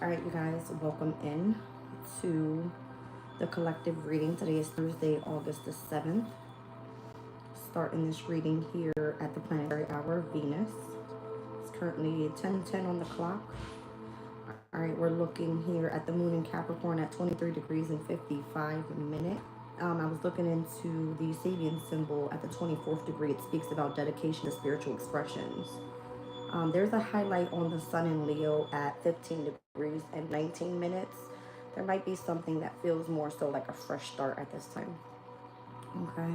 All right, you guys, welcome in to the collective reading. Today is Thursday, August the 7th. Starting this reading here at the planetary hour of Venus. It's currently 10:10 on the clock. All right, we're looking here at the moon in Capricorn at 23 degrees and 55 minutes. I was looking into the Sabian symbol at the 24th degree. It speaks about dedication to spiritual expressions. There's a highlight on the sun in Leo at 15 degrees and 19 minutes. There might be something that feels more so like a fresh start at this time. Okay.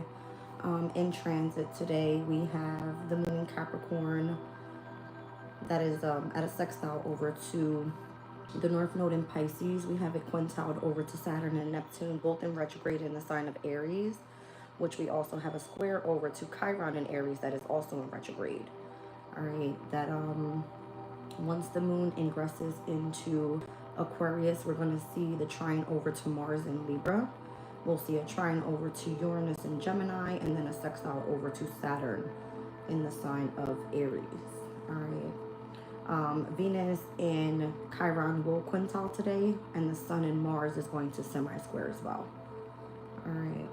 In transit today, we have the moon in Capricorn that is at a sextile over to the North Node in Pisces. We have it quintiled over to Saturn and Neptune, both in retrograde in the sign of Aries, which we also have a square over to Chiron in Aries that is also in retrograde. All right, that once the moon ingresses into Aquarius, we're going to see the trine over to Mars in Libra. We'll see a trine over to Uranus in Gemini, and then a sextile over to Saturn in the sign of Aries. All right. Venus in Chiron will quintile today, and the sun in Mars is going to semi-square as well. All right.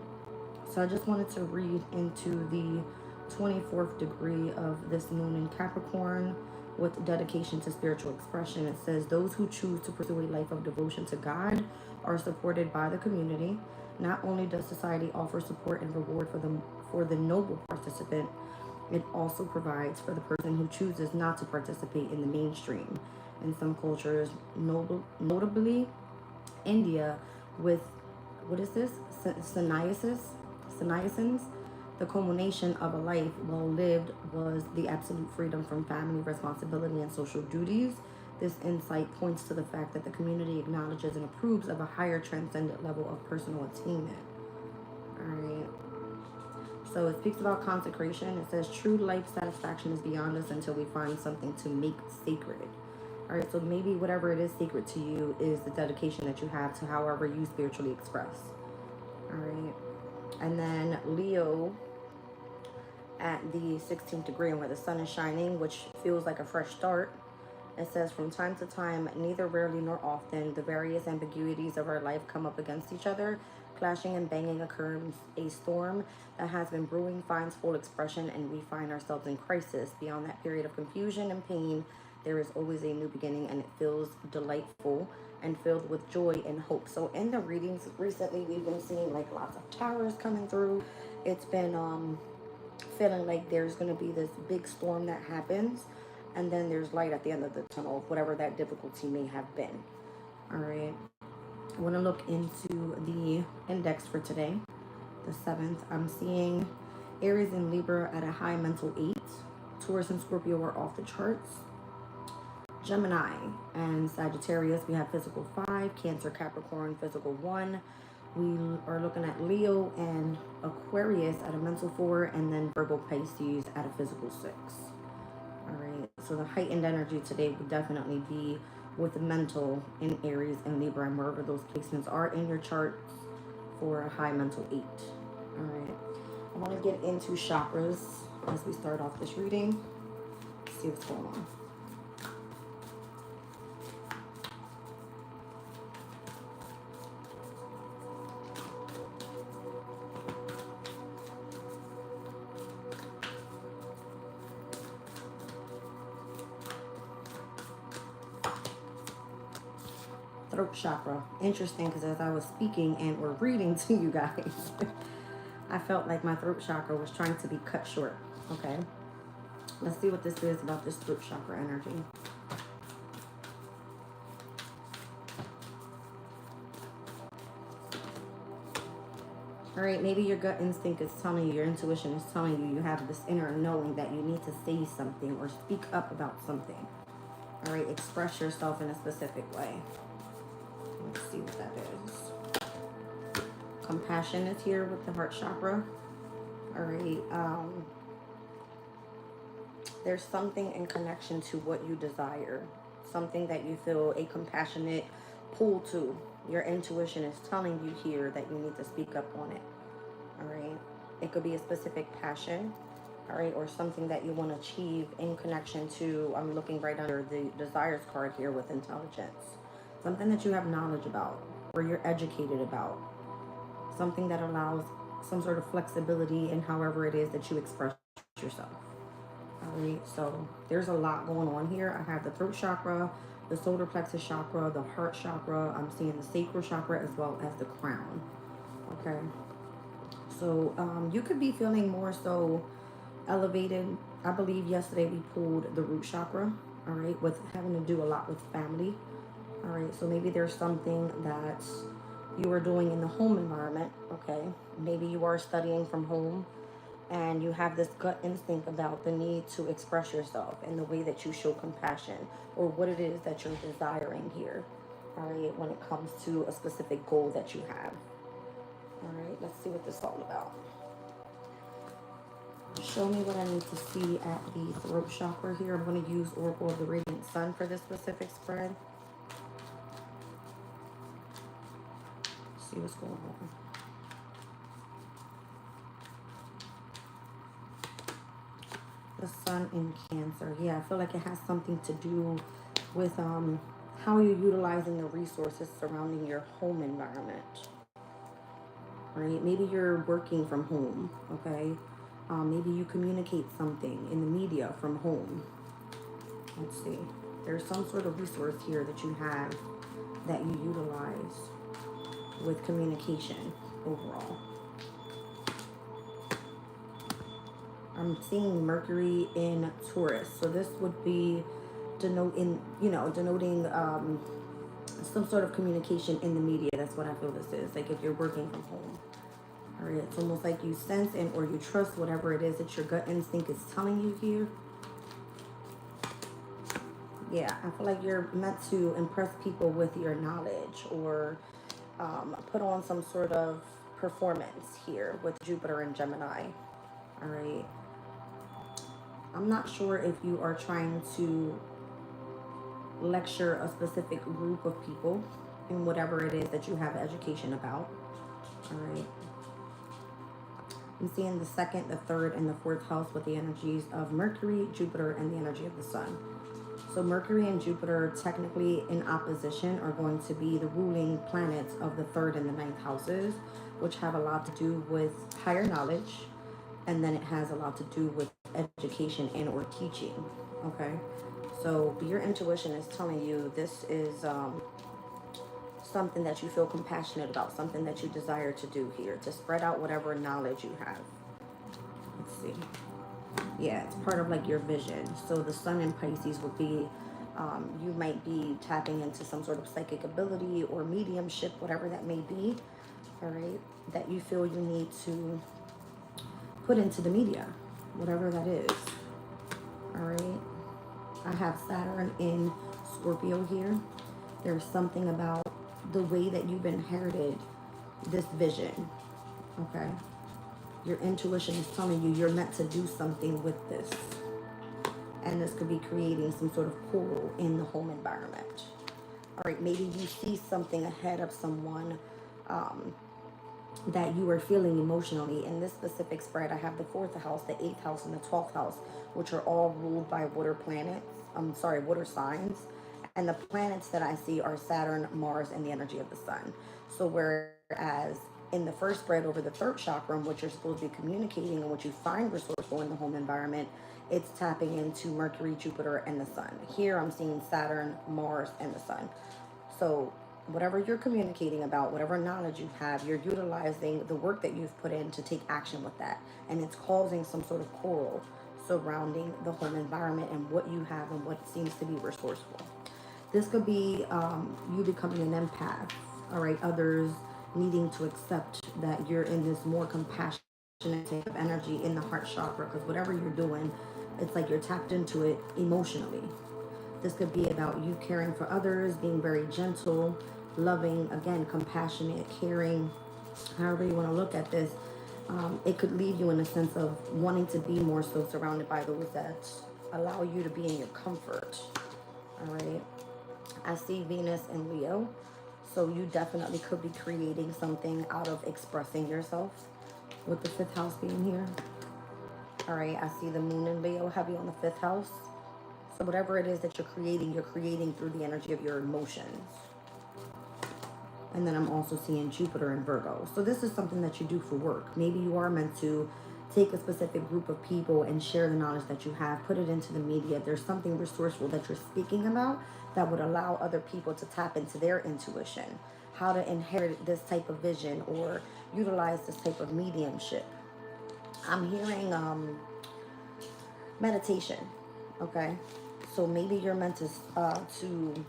So I just wanted to read into the 24th degree of this moon in Capricorn with dedication to spiritual expression. It says, those who choose to pursue a life of devotion to God are supported by the community. Not only does society offer support and reward for the noble participant, it also provides for the person who chooses not to participate in the mainstream. In some cultures, notably India, with, what is this? Sannyasins, the culmination of a life well lived was the absolute freedom from family responsibility and social duties. This insight points to the fact that the community acknowledges and approves of a higher transcendent level of personal attainment. All right. So it speaks about consecration. It says true life satisfaction is beyond us until we find something to make sacred. All right. So maybe whatever it is sacred to you is the dedication that you have to however you spiritually express. All right. And then Leo at the 16th degree and where the sun is shining, which feels like a fresh start. It says, from time to time, neither rarely nor often, the various ambiguities of our life come up against each other. Clashing and banging occurs. A storm that has been brewing finds full expression, and we find ourselves in crisis. Beyond that period of confusion and pain, there is always a new beginning, and it feels delightful and filled with joy and hope. So in the readings recently, we've been seeing like lots of towers coming through. It's been feeling like there's going to be this big storm that happens, and then there's light at the end of the tunnel, whatever that difficulty may have been. All right. I want to look into the index for today, the 7th. I'm seeing Aries and Libra at a high mental 8. Taurus and Scorpio are off the charts. Gemini and Sagittarius, we have physical 5. Cancer, Capricorn, physical 1. We are looking at Leo and Aquarius at a mental 4, and then Virgo, Pisces at a physical 6. All right, so the heightened energy today would definitely be with the mental in Aries and Libra, and wherever those placements are in your charts for a high mental 8. All right, I want to get into chakras as we start off this reading. Let's see what's going on. Throat chakra. Interesting, because as I was speaking and we're reading to you guys, I felt like my throat chakra was trying to be cut short. Okay, let's see what this is about this throat chakra energy. All right, maybe your gut instinct is telling you, your intuition is telling you, you have this inner knowing that you need to say something or speak up about something. All right, express yourself in a specific way. Let's see what that is. Compassion is here with the heart chakra. All right. There's something in connection to what you desire. Something that you feel a compassionate pull to. Your intuition is telling you here that you need to speak up on it. All right. It could be a specific passion. All right. Or something that you want to achieve in connection to, I'm looking right under the desires card here with intelligence. something that you have knowledge about or you're educated about, something that allows some sort of flexibility in however it is that you express yourself. All right, so there's a lot going on here. I have the throat chakra, the solar plexus chakra, the heart chakra. I'm seeing the sacral chakra as well as the crown. Okay, so you could be feeling more so elevated. I believe yesterday we pulled the root chakra. All right, with having to do a lot with family. All right, so maybe there's something that you are doing in the home environment. Okay, maybe you are studying from home and you have this gut instinct about the need to express yourself and the way that you show compassion or what it is that you're desiring here. All right, when it comes to a specific goal that you have. All right, let's see what this is all about. Show me what I need to see at the throat chakra here. I'm going to use Oracle of the Radiant Sun for this specific spread. See what's going on. The sun in Cancer. Yeah, I feel like it has something to do with how you're utilizing the resources surrounding your home environment. Right? Maybe you're working from home. Okay. Maybe you communicate something in the media from home. Let's see. There's some sort of resource here that you have that you utilize with communication overall. I'm seeing Mercury in Taurus, so this would be denoting some sort of communication in the media. That's what I feel this is. Like if you're working from home, all right, it's almost like you sense and or you trust whatever it is that your gut instinct is telling you here. Yeah, I feel like you're meant to impress people with your knowledge or put on some sort of performance here with Jupiter and Gemini. All right. I'm not sure if you are trying to lecture a specific group of people in whatever it is that you have education about. All right. I'm seeing the second, the third, and the fourth house with the energies of Mercury, Jupiter, and the energy of the sun. So Mercury and Jupiter, technically in opposition, are going to be the ruling planets of the third and the ninth houses, which have a lot to do with higher knowledge, and then it has a lot to do with education and or teaching. Okay, so your intuition is telling you this is something that you feel compassionate about, something that you desire to do here, to spread out whatever knowledge you have. Let's see. Yeah, it's part of like your vision. So the sun in Pisces would be, you might be tapping into some sort of psychic ability or mediumship, whatever that may be, all right, that you feel you need to put into the media, whatever that is, all right. I have Saturn in Scorpio here. There's something about the way that you've inherited this vision, okay? Your intuition is telling you you're meant to do something with this. And this could be creating some sort of portal in the home environment. All right, maybe you see something ahead of someone that you are feeling emotionally. In this specific spread, I have the fourth house, the eighth house, and the 12th house, which are all ruled by water planets. Water signs. And the planets that I see are Saturn, Mars, and the energy of the sun. So whereas in the first spread over the third chakra, in which you're supposed to be communicating and what you find resourceful in the home environment, it's tapping into Mercury, Jupiter, and the sun. Here I'm seeing Saturn, Mars, and the sun. So whatever you're communicating about, whatever knowledge you have, you're utilizing the work that you've put in to take action with that. And it's causing some sort of coral surrounding the home environment and what you have and what seems to be resourceful. This could be you becoming an empath, all right? Others needing to accept that you're in this more compassionate type of energy in the heart chakra, because whatever you're doing, it's like you're tapped into it emotionally. This could be about you caring for others, being very gentle, loving, again, compassionate, caring, however you want to look at this. It could leave you in a sense of wanting to be more so surrounded by those that allow you to be in your comfort, all right? I see Venus and Leo, so you definitely could be creating something out of expressing yourself with the fifth house being here. All right, I see the moon in Leo heavy on the fifth house. So whatever it is that you're creating through the energy of your emotions. And then I'm also seeing Jupiter in Virgo. So this is something that you do for work. Maybe you are meant to take a specific group of people and share the knowledge that you have, put it into the media. There's something resourceful that you're speaking about that would allow other people to tap into their intuition, how to inherit this type of vision or utilize this type of mediumship. I'm hearing meditation. Okay, so maybe you're meant to,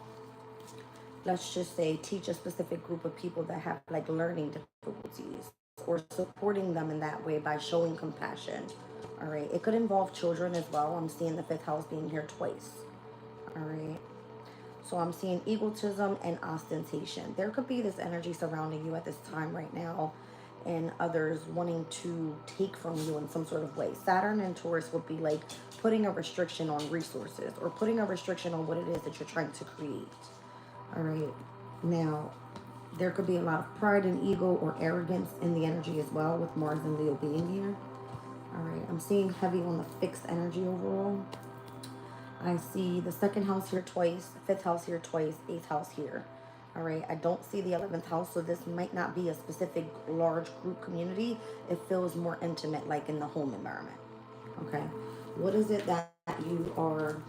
let's just say, teach a specific group of people that have like learning difficulties, or supporting them in that way by showing compassion. All right, it could involve children as well. I'm seeing the fifth house being here twice. All right, so I'm seeing egotism and ostentation. There could be this energy surrounding you at this time right now, and others wanting to take from you in some sort of way. Saturn and Taurus would be like putting a restriction on resources or putting a restriction on what it is that you're trying to create. All right. Now, there could be a lot of pride and ego or arrogance in the energy as well, with Mars and Leo being here. All right. I'm seeing heavy on the fixed energy overall. I see the second house here twice, fifth house here twice, eighth house here. All right. I don't see the 11th house, so this might not be a specific large group community. It feels more intimate, like in the home environment. Okay. What is it that you are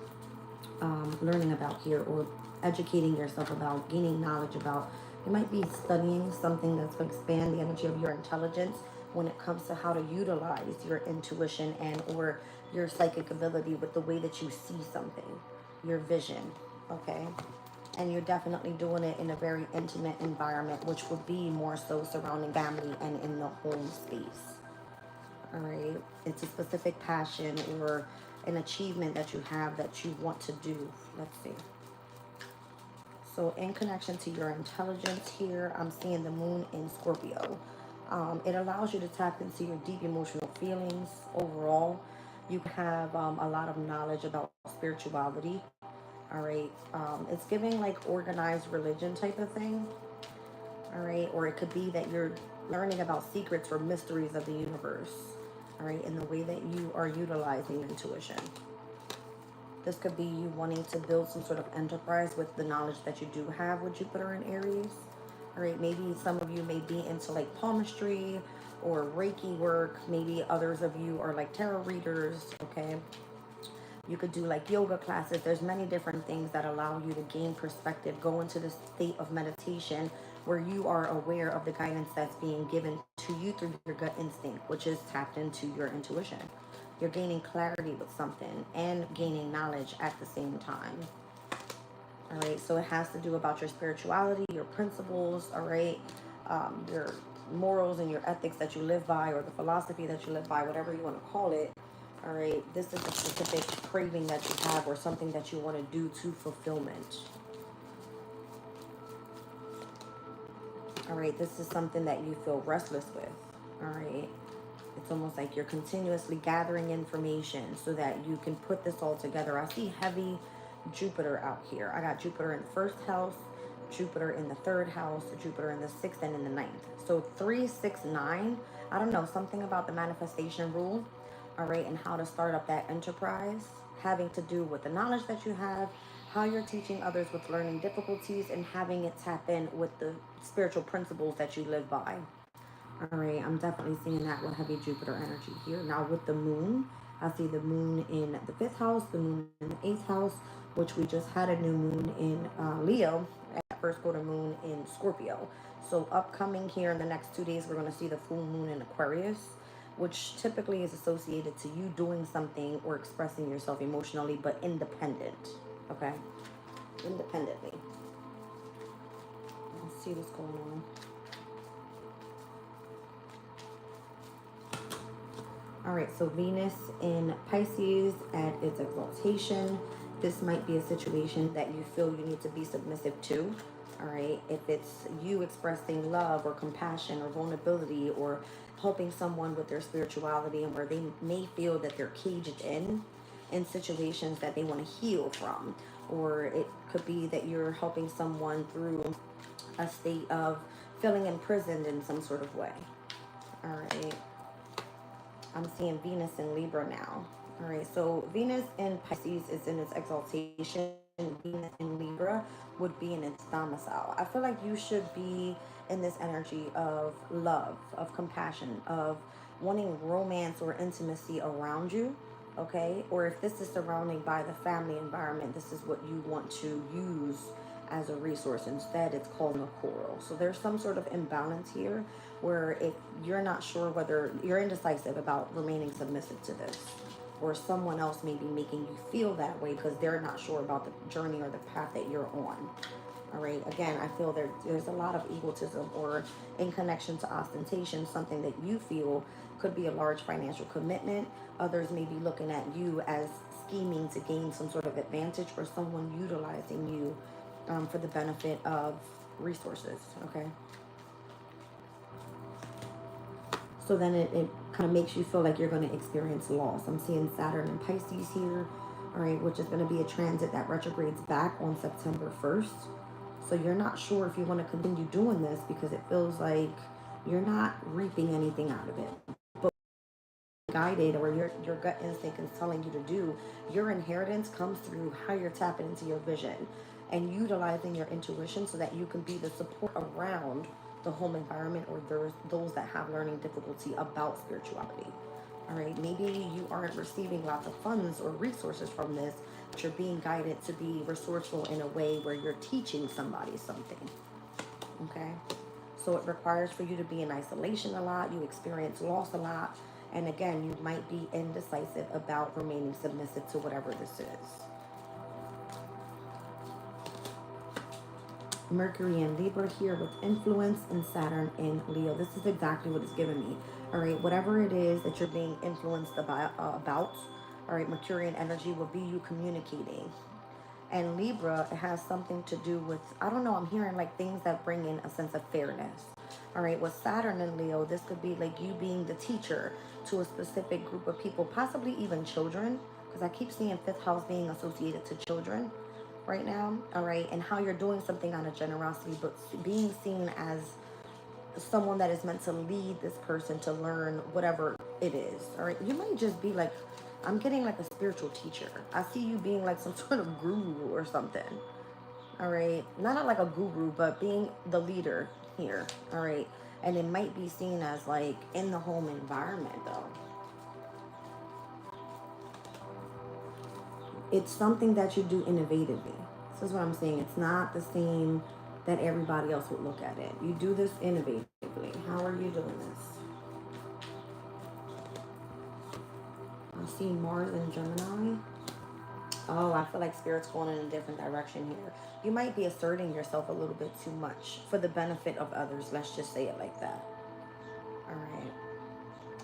learning about here, or educating yourself about, gaining knowledge about? You might be studying something that's going to expand the energy of your intelligence when it comes to how to utilize your intuition and or your psychic ability with the way that you see something, your vision. Okay, and you're definitely doing it in a very intimate environment, which would be more so surrounding family and in the home space. All right, it's a specific passion or an achievement that you have that you want to do. Let's see. So in connection to your intelligence here, I'm seeing the moon in Scorpio. It allows you to tap into your deep emotional feelings overall. You have a lot of knowledge about spirituality. All right. It's giving like organized religion type of thing. All right. Or it could be that you're learning about secrets or mysteries of the universe. All right. In the way that you are utilizing intuition. This could be you wanting to build some sort of enterprise with the knowledge that you do have with Jupiter in Aries. All right, maybe some of you may be into like palmistry or Reiki work. Maybe others of you are like tarot readers, okay? You could do like yoga classes. There's many different things that allow you to gain perspective, go into the state of meditation where you are aware of the guidance that's being given to you through your gut instinct, which is tapped into your intuition. You're gaining clarity with something and gaining knowledge at the same time. All right, so it has to do about your spirituality, your principles, all right, your morals and your ethics that you live by, or the philosophy that you live by, whatever you want to call it. All right, this is a specific craving that you have or something that you want to do to fulfillment. All right, this is something that you feel restless with. All right, it's almost like you're continuously gathering information so that you can put this all together. I see heavy Jupiter out here. I got Jupiter in the first house, Jupiter in the third house, Jupiter in the sixth, and in the ninth. So 3, 6, 9. I don't know, something about the manifestation rule. All right, and how to start up that enterprise, having to do with the knowledge that you have, how you're teaching others with learning difficulties, and having it tap in with the spiritual principles that you live by. All right, I'm definitely seeing that with heavy Jupiter energy here. Now with the moon, I see the moon in the fifth house, the moon in the eighth house, which we just had a new moon in Leo, at first quarter moon in Scorpio. So upcoming here in the next 2 days, we're going to see the full moon in Aquarius, which typically is associated to you doing something or expressing yourself emotionally, but independent, okay? Independently. Let's see what's going on. All right, so Venus in Pisces at its exaltation. This might be a situation that you feel you need to be submissive to. All right, if it's you expressing love or compassion or vulnerability or helping someone with their spirituality, and where they may feel that they're caged in situations that they want to heal from. Or it could be that you're helping someone through a state of feeling imprisoned in some sort of way. All right. I'm seeing Venus in Libra now. All right, so Venus in Pisces is in its exaltation. Venus in Libra would be in its domicile. I feel like you should be in this energy of love, of compassion, of wanting romance or intimacy around you, okay? Or if this is surrounding by the family environment, this is what you want to use as a resource. Instead, it's called a quarrel. So there's some sort of imbalance here where if you're not sure whether you're indecisive about remaining submissive to this, or someone else may be making you feel that way because they're not sure about the journey or the path that you're on. All right. Again, I feel there's a lot of egotism or in connection to ostentation, something that you feel could be a large financial commitment. Others may be looking at you as scheming to gain some sort of advantage, or someone utilizing you for the benefit of resources. Okay. So then it kind of makes you feel like you're going to experience loss. I'm seeing Saturn and Pisces here, all right, which is going to be a transit that retrogrades back on September 1st. So you're not sure if you want to continue doing this because it feels like you're not reaping anything out of it. But guided, or your gut instinct is telling you to do, your inheritance comes through how you're tapping into your vision and utilizing your intuition so that you can be the support around the home environment, or those that have learning difficulty about spirituality. All right, maybe you aren't receiving lots of funds or resources from this, but you're being guided to be resourceful in a way where you're teaching somebody something. Okay, so it requires for you to be in isolation a lot. You experience loss a lot, and again, you might be indecisive about remaining submissive to whatever this is. Mercury in Libra here with influence, and Saturn in Leo. This is exactly what it's giving me. All right, whatever it is that you're being influenced about, all right, Mercurian energy will be you communicating. And Libra, it has something to do with, I don't know, I'm hearing like things that bring in a sense of fairness. All right, with Saturn and Leo, this could be like you being the teacher to a specific group of people, possibly even children, because I keep seeing fifth house being associated to children right now. All right, and how you're doing something out of generosity, but being seen as someone that is meant to lead this person to learn whatever it is. All right, you might just be like, I'm getting like a spiritual teacher. I see you being like some sort of guru or something. All right, not like a guru, but being the leader here. All right, and it might be seen as like in the home environment though. It's something that you do innovatively. This is what I'm saying. It's not the same that everybody else would look at it. You do this innovatively. How are you doing this? I see Mars in Gemini. Oh, I feel like Spirit's going in a different direction here. You might be asserting yourself a little bit too much for the benefit of others. Let's just say it like that. All right.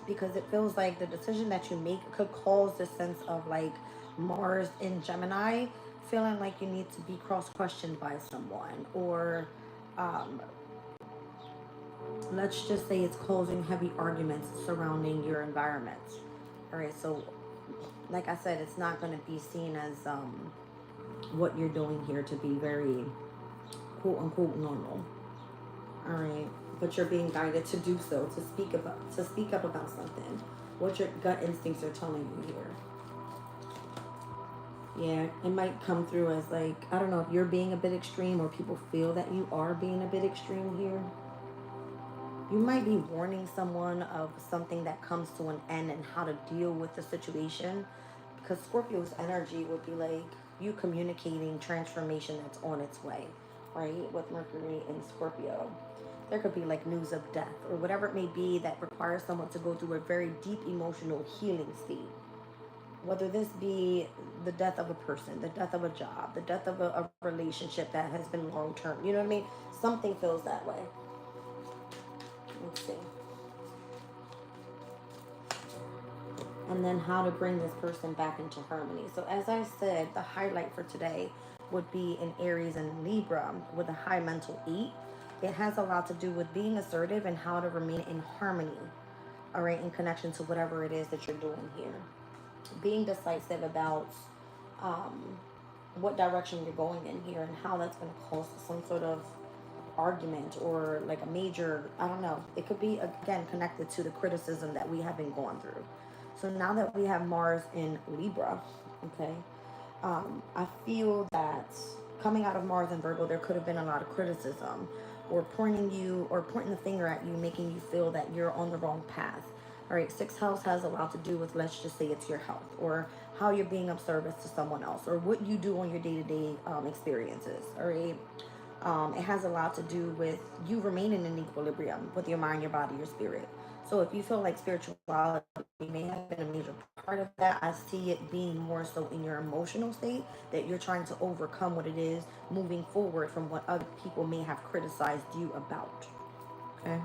Because it feels like the decision that you make could cause this sense of like Mars in Gemini, feeling like you need to be cross-questioned by someone, or let's just say it's causing heavy arguments surrounding your environment. All right, so like I said, it's not going to be seen as what you're doing here to be very quote unquote normal. All right, but you're being guided to do so, to speak up about something, what your gut instincts are telling you here. Yeah, it might come through as like, I don't know if you're being a bit extreme or people feel that you are being a bit extreme here. You might be warning someone of something that comes to an end and how to deal with the situation, because Scorpio's energy would be like you communicating transformation that's on its way, right? With Mercury in Scorpio. There could be like news of death or whatever it may be that requires someone to go through a very deep emotional healing state. Whether this be the death of a person, the death of a job, the death of a relationship that has been long term. You know what I mean? Something feels that way. Let's see. And then how to bring this person back into harmony. So as I said, the highlight for today would be in Aries and Libra with a high mental 8. It has a lot to do with being assertive and how to remain in harmony, all right, in connection to whatever it is that you're doing here. Being decisive about what direction you're going in here and how that's going to cause some sort of argument or like a major, I don't know. It could be, again, connected to the criticism that we have been going through. So now that we have Mars in Libra, okay, I feel that coming out of Mars and Virgo, there could have been a lot of criticism or pointing the finger at you, making you feel that you're on the wrong path. All right, sixth house has a lot to do with, let's just say it's your health or how you're being of service to someone else or what you do on your day-to-day experiences. All right. It has a lot to do with you remaining in equilibrium with your mind, your body, your spirit. So if you feel like spirituality may have been a major part of that, I see it being more so in your emotional state that you're trying to overcome what it is moving forward from what other people may have criticized you about. Okay.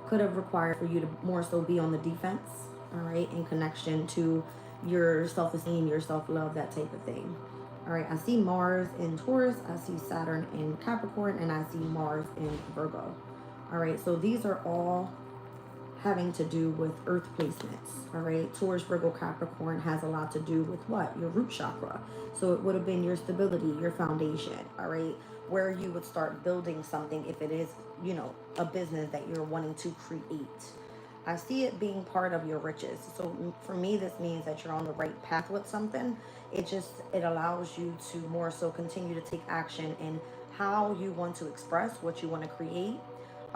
Could have required for you to more so be on the defense, all right, in connection to your self-esteem, your self-love, that type of thing. All right, I see Mars in Taurus, I see Saturn in Capricorn, and I see Mars in Virgo. All right, so these are all having to do with earth placements. All right, Taurus, Virgo, Capricorn has a lot to do with what? Your root chakra. So it would have been your stability, your foundation. All right, where you would start building something if it is, a business that you're wanting to create. I see it being part of your riches. So for me, this means that you're on the right path with something. It allows you to more so continue to take action in how you want to express what you want to create.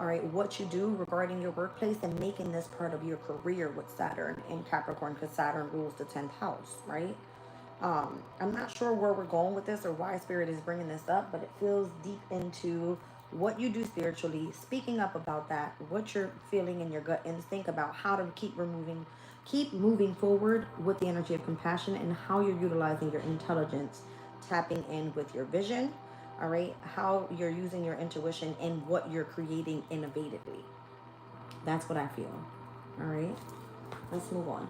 All right, what you do regarding your workplace and making this part of your career with Saturn in Capricorn, because Saturn rules the 10th house, right? I'm not sure where we're going with this or why Spirit is bringing this up, but it feels deep into what you do spiritually, speaking up about that, what you're feeling in your gut instinct about how to keep moving forward with the energy of compassion and how you're utilizing your intelligence, tapping in with your vision, all right, how you're using your intuition and what you're creating innovatively. That's what I feel. All right, let's move on.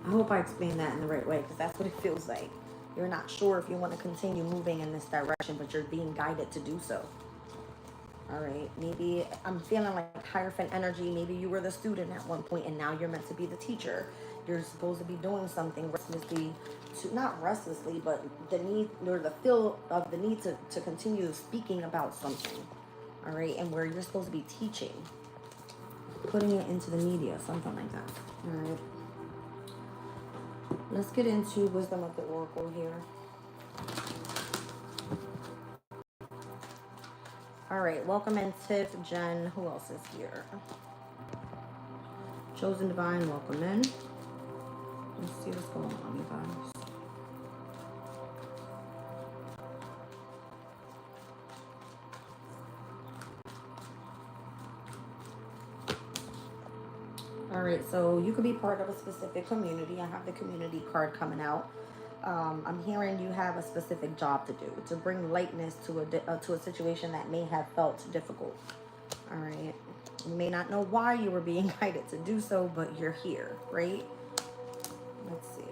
I hope I explained that in the right way because that's what it feels like. You're not sure if you want to continue moving in this direction, but you're being guided to do so. All right, maybe I'm feeling like Hierophant energy. Maybe you were the student at one point and now you're meant to be the teacher. You're supposed to be doing something restlessly, not restlessly, but the need or the feel of the need to continue speaking about something. All right, and where you're supposed to be teaching, putting it into the media, something like that. All right. Let's get into Wisdom of the Oracle here. All right, welcome in Tiff, Jen. Who else is here? Chosen Divine, welcome in. Let's see what's going on, you guys. All right, so you could be part of a specific community. I have the community card coming out. I'm hearing you have a specific job to do to bring lightness to a situation that may have felt difficult. All right, you may not know why you were being guided to do so, but you're here, right? Let's see.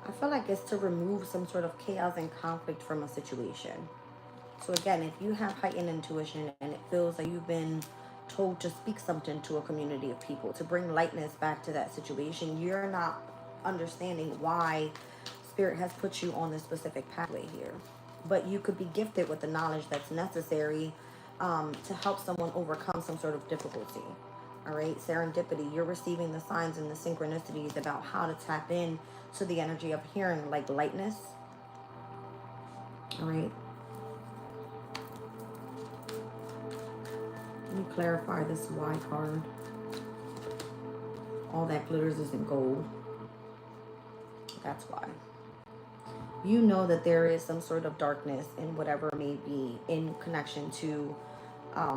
I feel like it's to remove some sort of chaos and conflict from a situation. So again, if you have heightened intuition and it feels like you've been told to speak something to a community of people, to bring lightness back to that situation, you're not understanding why Spirit has put you on this specific pathway here. But you could be gifted with the knowledge that's necessary to help someone overcome some sort of difficulty. All right, serendipity, you're receiving the signs and the synchronicities about how to tap in to the energy of hearing, like lightness. All right. Let me clarify this Y card. All that glitters isn't gold. That's why. You know that there is some sort of darkness in whatever may be in connection to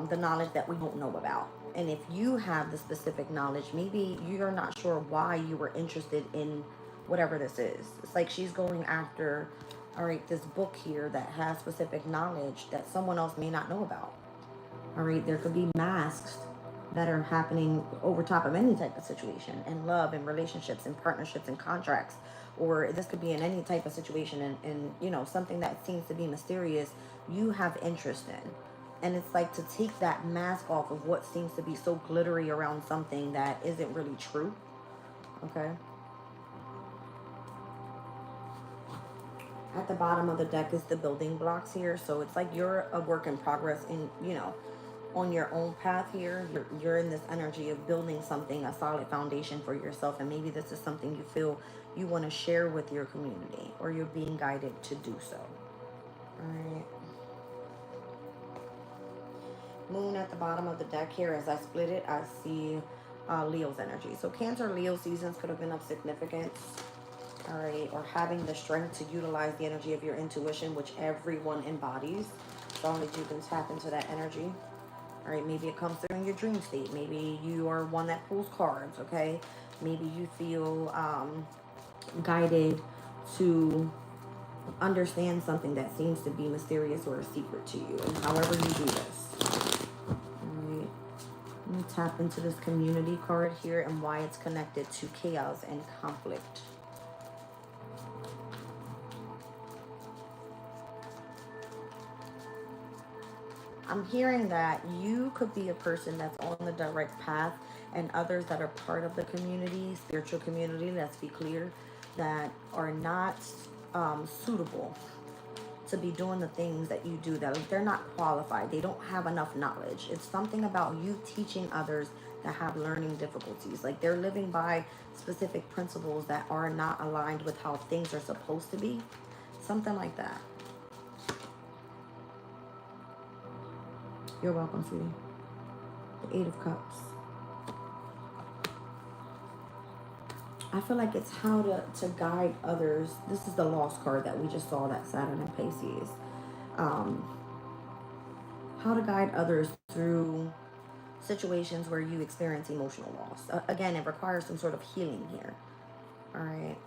the knowledge that we don't know about. And if you have the specific knowledge, maybe you're not sure why you were interested in whatever this is. It's like she's going after, all right, this book here that has specific knowledge that someone else may not know about. All right, there could be masks that are happening over top of any type of situation in love and relationships and partnerships and contracts, or this could be in any type of situation and something that seems to be mysterious you have interest in. And it's like to take that mask off of what seems to be so glittery around something that isn't really true. Okay. At the bottom of the deck is the building blocks here. So it's like you're a work in progress in, on your own path here. You're in this energy of building something, a solid foundation for yourself, and maybe this is something you feel you want to share with your community, or you're being guided to do so. All right. Moon at the bottom of the deck here. As I split it, I see Leo's energy. So Cancer, Leo seasons could have been of significance. All right, or having the strength to utilize the energy of your intuition, which everyone embodies. As long as you can tap into that energy. All right, maybe it comes through in your dream state. Maybe you are one that pulls cards, okay? Maybe you feel guided to understand something that seems to be mysterious or a secret to you. And however you do this. All right, let me tap into this community card here and why it's connected to chaos and conflict. I'm hearing that you could be a person that's on the direct path, and others that are part of the community, spiritual community, let's be clear, that are not suitable to be doing the things that you do, that they're not qualified. They don't have enough knowledge. It's something about you teaching others that have learning difficulties. Like they're living by specific principles that are not aligned with how things are supposed to be. Something like that. You're welcome, sweetie. The 8 of Cups. I feel like it's how to guide others. This is the Lost card that we just saw, that Saturn and Pisces. How to guide others through situations where you experience emotional loss. Again, it requires some sort of healing here. All right.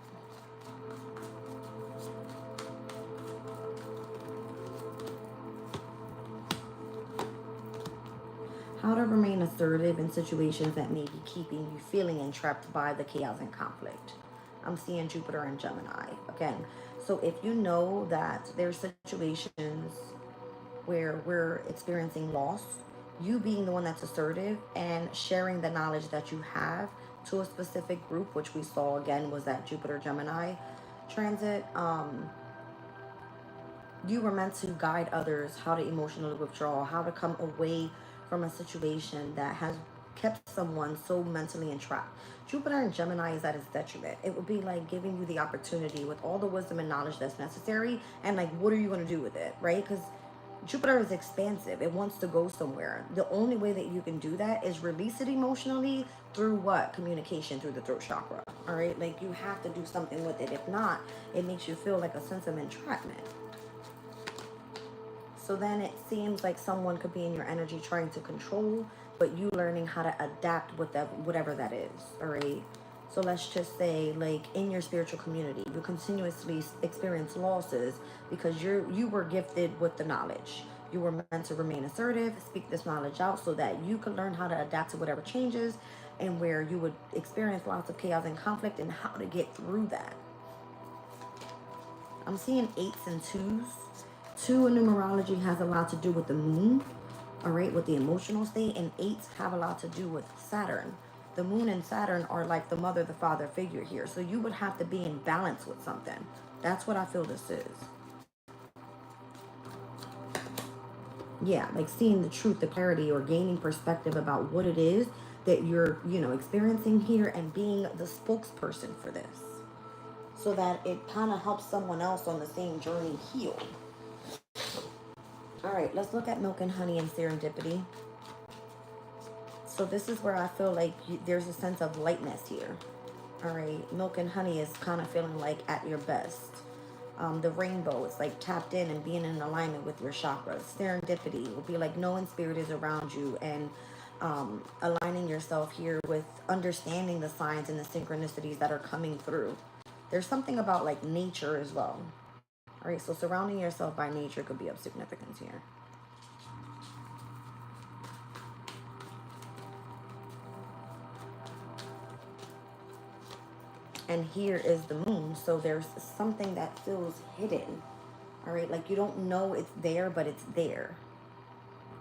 How to remain assertive in situations that may be keeping you feeling entrapped by the chaos and conflict. I'm seeing Jupiter and Gemini again. So if you know that there's situations where we're experiencing loss, you being the one that's assertive and sharing the knowledge that you have to a specific group, which we saw again was that Jupiter Gemini transit. You were meant to guide others how to emotionally withdraw, how to come away from a situation that has kept someone so mentally entrapped. Jupiter and Gemini is at its detriment. It would be like giving you the opportunity with all the wisdom and knowledge that's necessary, and like, what are you going to do with it, right? Because Jupiter is expansive. It wants to go somewhere. The only way that you can do that is release it emotionally through what? Communication, through the throat chakra. All right? Like, you have to do something with it. If not, it makes you feel like a sense of entrapment. So then it seems like someone could be in your energy trying to control, but you learning how to adapt with that, whatever that is. All right? So let's just say, like, in your spiritual community, you continuously experience losses because you were gifted with the knowledge. You were meant to remain assertive, speak this knowledge out so that you could learn how to adapt to whatever changes, and where you would experience lots of chaos and conflict and how to get through that. I'm seeing 8s and 2s. 2 in numerology has a lot to do with the moon, all right, with the emotional state, and 8s have a lot to do with Saturn. The moon and Saturn are like the mother, the father figure here. So you would have to be in balance with something. That's what I feel this is. Yeah, like seeing the truth, the clarity, or gaining perspective about what it is that you're, experiencing here, and being the spokesperson for this. So that it kind of helps someone else on the same journey heal. All right, let's look at Milk and Honey and Serendipity. So this is where I feel like there's a sense of lightness here. All right, Milk and Honey is kind of feeling like at your best. The rainbow is like tapped in and being in alignment with your chakras. Serendipity will be like knowing spirit is around you and aligning yourself here with understanding the signs and the synchronicities that are coming through. There's something about like nature as well. All right, so surrounding yourself by nature could be of significance here. And here is the moon, so there's something that feels hidden. All right, like you don't know it's there, but it's there.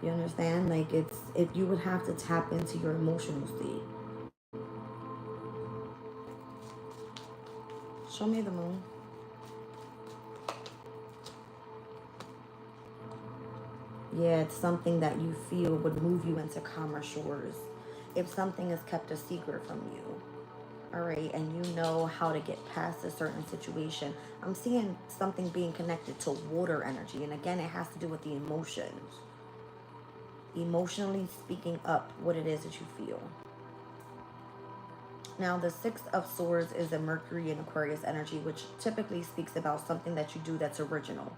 You understand? Like if you would have to tap into your emotional state. Show me the moon. Yeah, it's something that you feel would move you into calmer shores. If something is kept a secret from you, all right, and you know how to get past a certain situation. I'm seeing something being connected to water energy, and again, it has to do with the emotions. Emotionally speaking up what it is that you feel. Now, the Six of Swords is a Mercury and Aquarius energy, which typically speaks about something that you do that's original.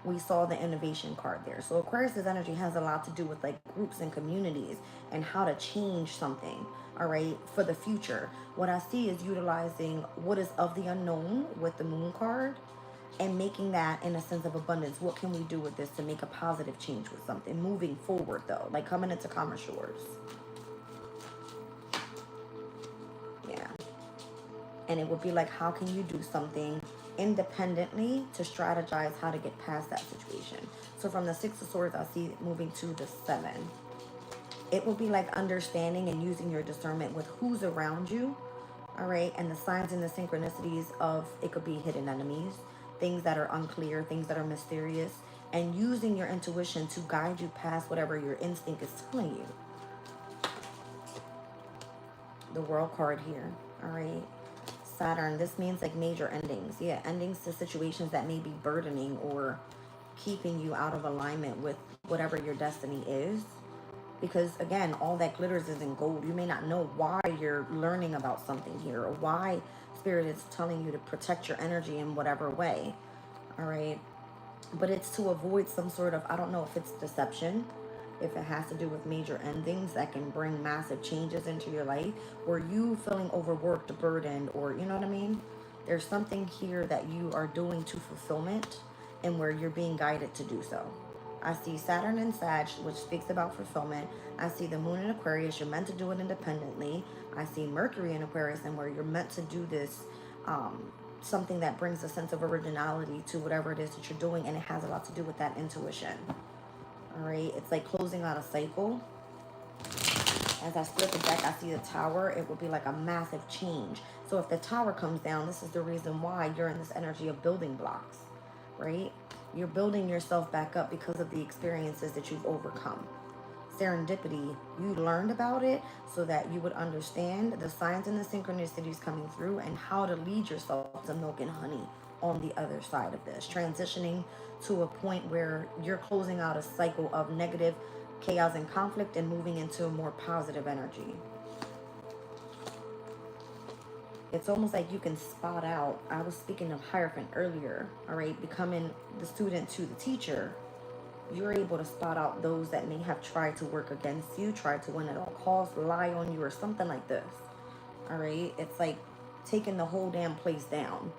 We saw the innovation card there. So, Aquarius's energy has a lot to do with like groups and communities and how to change something, all right, for the future. What I see is utilizing what is of the unknown with the Moon card and making that in a sense of abundance. What can we do with this to make a positive change with something? Moving forward, though, like coming into calmer shores. Yeah. And it would be like, how can you do something independently to strategize how to get past that situation? So from the Six of Swords, I see it moving to the Seven. It will be like understanding and using your discernment with who's around you, all right, and the signs and the synchronicities of, it could be hidden enemies, things that are unclear, things that are mysterious, and using your intuition to guide you past whatever your instinct is telling you. The World card here, all right. Saturn, this means like major endings. Yeah, endings to situations that may be burdening or keeping you out of alignment with whatever your destiny is. Because again, all that glitters isn't gold. You may not know why you're learning about something here or why Spirit is telling you to protect your energy in whatever way. All right. But it's to avoid some sort of, I don't know if it's deception, if it has to do with major endings that can bring massive changes into your life, or you feeling overworked, burdened, or you know what I mean? There's something here that you are doing to fulfillment and where you're being guided to do so. I see Saturn and Sag, which speaks about fulfillment. I see the Moon in Aquarius, you're meant to do it independently. I see Mercury in Aquarius, and where you're meant to do this, something that brings a sense of originality to whatever it is that you're doing, and it has a lot to do with that intuition. All right, it's like closing out a cycle. As I split the deck, I see the Tower. It would be like a massive change. So if the Tower comes down, this is the reason why you're in this energy of building blocks, right? You're building yourself back up because of the experiences that you've overcome. Serendipity, you learned about it so that you would understand the signs and the synchronicities coming through and how to lead yourself to milk and honey on the other side of this, transitioning to a point where you're closing out a cycle of negative chaos and conflict and moving into a more positive energy. It's almost like you can spot out. I was speaking of Hierophant earlier, all right, becoming the student to the teacher. You're able to spot out those that may have tried to work against you, tried to win at all costs, lie on you, or something like this. All right, it's like taking the whole damn place down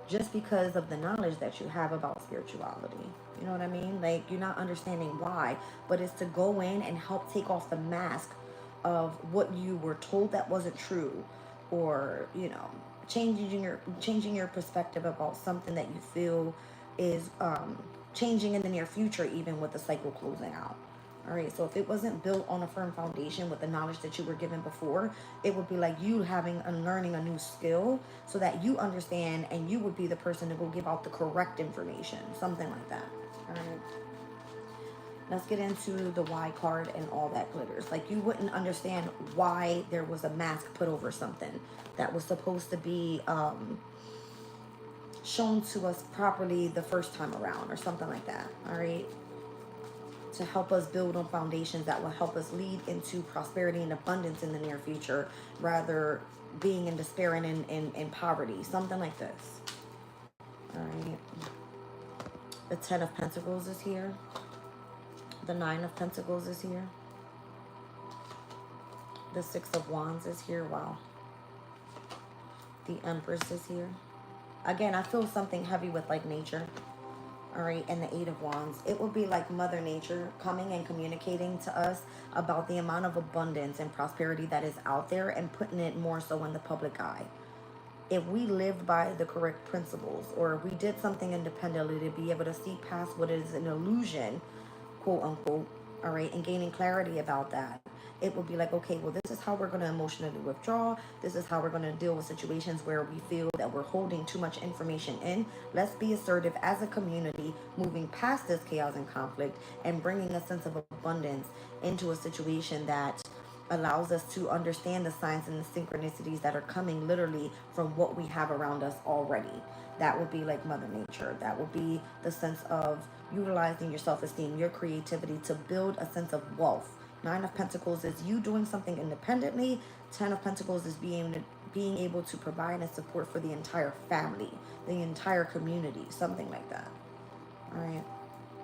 just because of the knowledge that you have about spirituality. You know what I mean? Like, you're not understanding why, but it's to go in and help take off the mask of what you were told that wasn't true, or changing your perspective about something that you feel is changing in the near future, even with the cycle closing out. All right, so if it wasn't built on a firm foundation with the knowledge that you were given before, it would be like you having and learning a new skill so that you understand, and you would be the person to go give out the correct information, something like that. All right, let's get into the why card and all that glitters. Like, you wouldn't understand why there was a mask put over something that was supposed to be shown to us properly the first time around, or something like that. All right, to help us build on foundations that will help us lead into prosperity and abundance in the near future, rather being in despair and in poverty, something like this. All right, the 10 of Pentacles is here, the 9 of Pentacles is here, the 6 of Wands is here. Wow. The Empress is here. Again, I feel something heavy with like nature. All right, and the 8 of Wands, it will be like Mother Nature coming and communicating to us about the amount of abundance and prosperity that is out there, and putting it more so in the public eye. If we lived by the correct principles, or if we did something independently to be able to see past what is an illusion, quote unquote, all right, and gaining clarity about that, it will be like, okay, well, this is how we're going to emotionally withdraw. This is how we're going to deal with situations where we feel that we're holding too much information in. Let's be assertive as a community, moving past this chaos and conflict and bringing a sense of abundance into a situation that allows us to understand the signs and the synchronicities that are coming literally from what we have around us already. That would be like Mother Nature. That would be the sense of utilizing your self-esteem, your creativity to build a sense of wealth. Nine of Pentacles is you doing something independently. Ten of Pentacles is being able to provide and support for the entire family, the entire community, something like that. All right.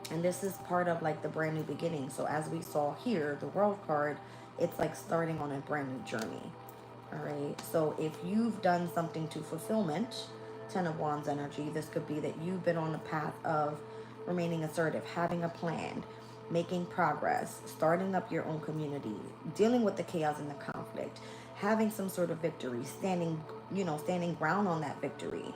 And this is part of like the brand new beginning. So as we saw here, the World card, it's like starting on a brand new journey. All right. So if you've done something to fulfillment, Ten of Wands energy, this could be that you've been on the path of remaining assertive, having a plan, making progress, starting up your own community, dealing with the chaos and the conflict, having some sort of victory, standing ground on that victory,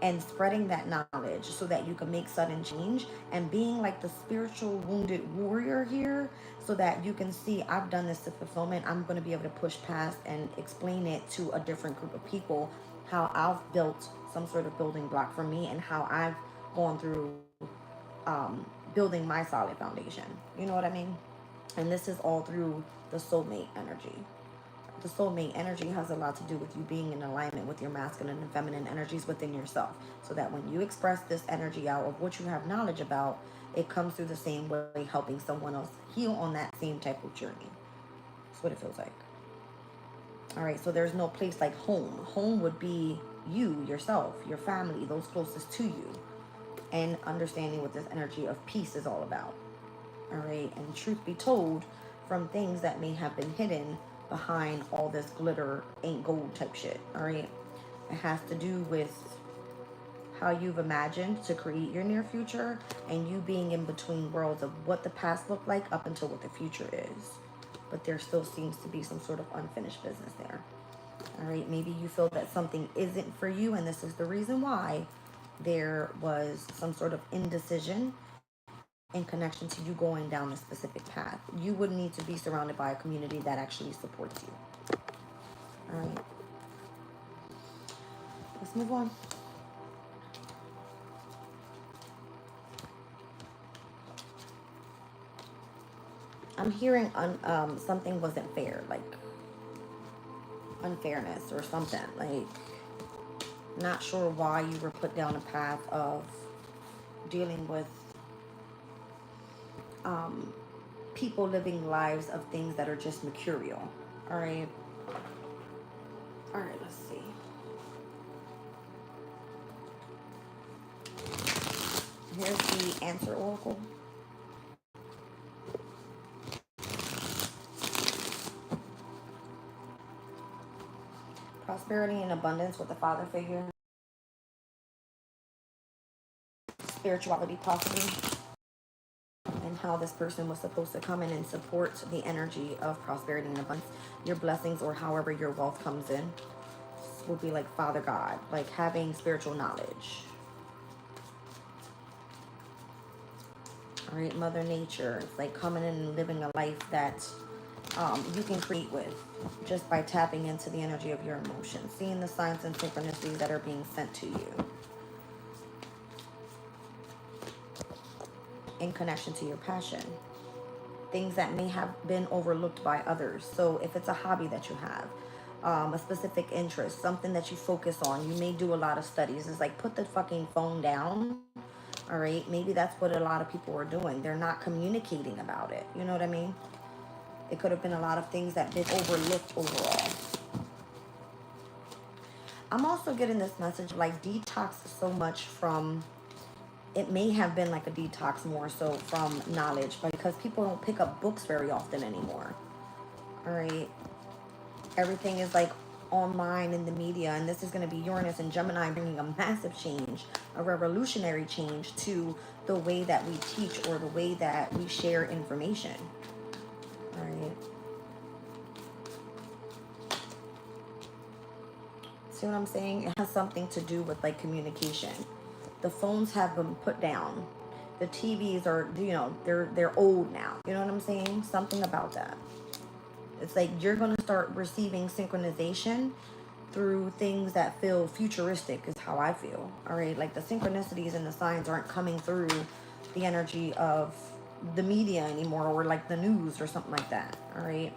and spreading that knowledge so that you can make sudden change, and being like the spiritual wounded warrior here so that you can see, I've done this to fulfillment. I'm going to be able to push past and explain it to a different group of people, how I've built some sort of building block for me and how I've gone through building my solid foundation. You know what I mean? And this is all through the soulmate energy. The soulmate energy has a lot to do with you being in alignment with your masculine and feminine energies within yourself. So that when you express this energy out of what you have knowledge about, it comes through the same way, helping someone else heal on that same type of journey. That's what it feels like. All right, so there's no place like home. Home would be you, yourself, your family, those closest to you. And understanding what this energy of peace is all about. All right, and truth be told, from things that may have been hidden behind all this glitter ain't gold type shit. All right, it has to do with how you've imagined to create your near future and you being in between worlds of what the past looked like up until what the future is. But there still seems to be some sort of unfinished business there. All right, maybe you feel that something isn't for you, and this is the reason why there was some sort of indecision in connection to you going down a specific path. You would need to be surrounded by a community that actually supports you. All right. Let's move on. I'm hearing something wasn't fair, like unfairness or something. Like, not sure why you were put down a path of dealing with people living lives of things that are just mercurial. All right. All right, let's see. Here's the answer oracle. Prosperity and abundance with the father figure. Spirituality possibly. And how this person was supposed to come in and support the energy of prosperity and abundance. Your blessings, or however your wealth comes in, will be like Father God, like having spiritual knowledge. All right, Mother Nature. It's like coming in and living a life that you can create with just by tapping into the energy of your emotions, seeing the signs and synchronicities that are being sent to you in connection to your passion, things that may have been overlooked by others. So if it's a hobby that you have, a specific interest, something that you focus on, you may do a lot of studies. It's like, put the fucking phone down. All right, maybe that's what a lot of people are doing. They're not communicating about it. You know what I mean? It could have been a lot of things that been overlooked overall. I'm also getting this message like detox so much from, it may have been like a detox more so from knowledge, because people don't pick up books very often anymore. All right. Everything is like online in the media, and this is going to be Uranus and Gemini bringing a massive change, a revolutionary change to the way that we teach or the way that we share information. All right. See what I'm saying? It has something to do with like communication. The phones have been put down. The TVs are, they're old now. You know what I'm saying? Something about that It's like you're going to start receiving synchronization through things that feel futuristic, is how I feel. All right. Like the synchronicities and the signs aren't coming through the energy of the media anymore, or like the news or something like that. All right.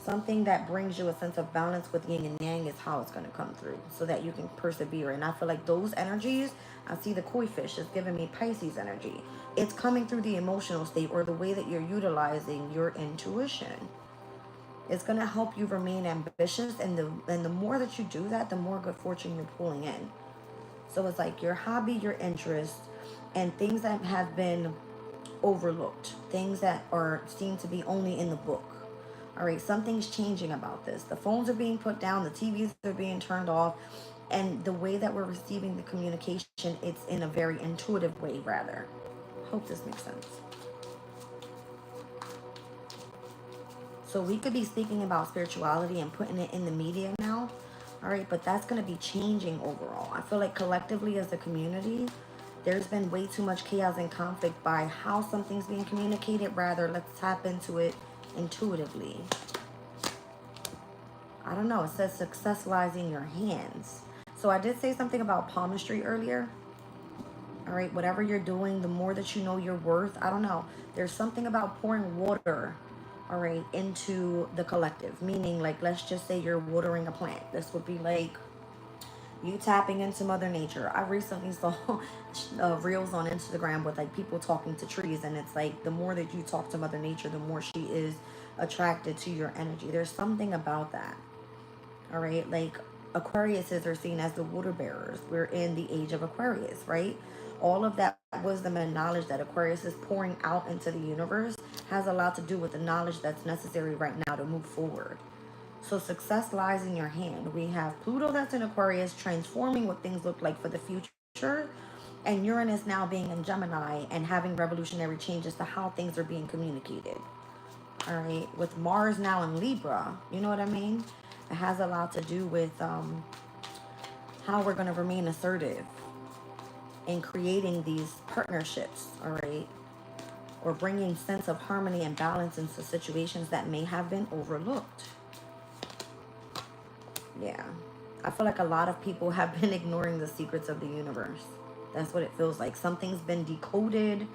Something that brings you a sense of balance with yin and yang is how it's going to come through so that you can persevere. And I feel like those energies, I see the koi fish is giving me Pisces energy. It's coming through the emotional state or the way that you're utilizing your intuition. It's going to help you remain ambitious, and the more that you do that, the more good fortune you're pulling in. So it's like your hobby, your interest, and things that have been overlooked, things that are seen to be only in the book. All right, something's changing about this. The phones are being put down, the TVs are being turned off, and the way that we're receiving the communication, it's in a very intuitive way, rather. Hope this makes sense. So we could be speaking about spirituality and putting it in the media now. All right, but that's going to be changing overall. I feel like collectively as a community, there's been way too much chaos and conflict by how something's being communicated. Rather, let's tap into it intuitively. I don't know. It says success lies in your hands. So I did say something about palmistry earlier. All right, whatever you're doing, the more that you know your worth, I don't know. There's something about pouring water, all right, into the collective. Meaning, like, let's just say you're watering a plant. This would be like you tapping into Mother Nature. I recently saw reels on Instagram with like people talking to trees, and it's like the more that you talk to Mother Nature, the more she is attracted to your energy. There's something about that. All right, like Aquariuses are seen as the water bearers. We're in the age of Aquarius, right? All of that wisdom and knowledge that Aquarius is pouring out into the universe has a lot to do with the knowledge that's necessary right now to move forward. So success lies in your hand. We have Pluto that's in Aquarius transforming what things look like for the future, and Uranus now being in Gemini and having revolutionary changes to how things are being communicated. All right, with Mars now in Libra, you know what I mean? It has a lot to do with how we're going to remain assertive in creating these partnerships, all right? Or bringing sense of harmony and balance into situations that may have been overlooked. Yeah. I feel like a lot of people have been ignoring the secrets of the universe. That's what it feels like. Something's been decoded,